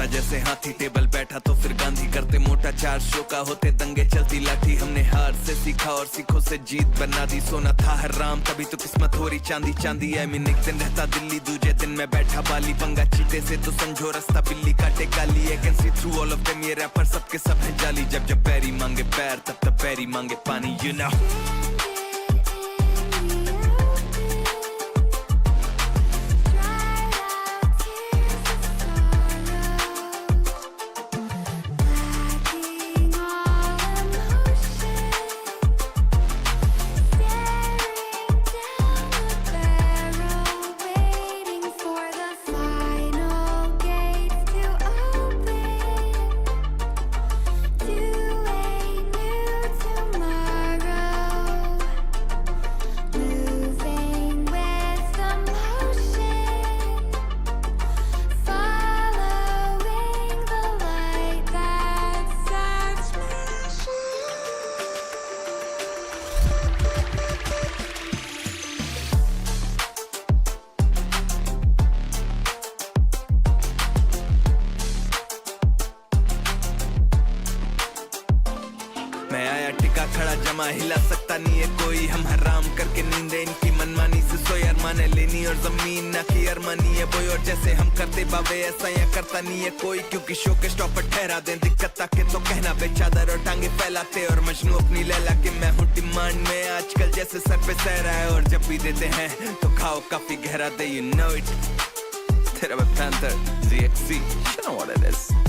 जैसे हाथी टेबल बैठा तो फिर गांधी करते मोटा, 4 शो का होते दंगे चलती लाठी। हमने हार से सीखा और सीखों से जीत बना दी। सोना था हराम तभी तो किस्मत हो रही चांदी चांदी। एक दिन रहता दिल्ली, दूजे दिन मैं बैठा बाली। पंगा चीते से तो समझो रास्ता बिल्ली काटे काली। I can see through all of them, ये रैपर सबके सब है जाली। जब जब पैरी मांगे पैर तब तब पैरी मांगे पानी, you know। हिला सकता नहीं है कोई, हम हराम करके नींदे इनकी मनमानी से सोए। अरमाने लेनी और जमीन ना की अरमानी है बोई, और जैसे हम करते बाबे ऐसा या करता नहीं है कोई। क्योंकि शो के स्टॉपर ठहरा दें दिक्कत ताके तो कहना बेचादर और टांगे फैलाते। और मजनू अपनी लैला के मैं हूँ डिमांड में आजकल, जैसे सर पे सहरा है। और जब भी देते हैं तो खाओ काफी गहरा दे, you know it। तेरा panther ZXC, you know what it is।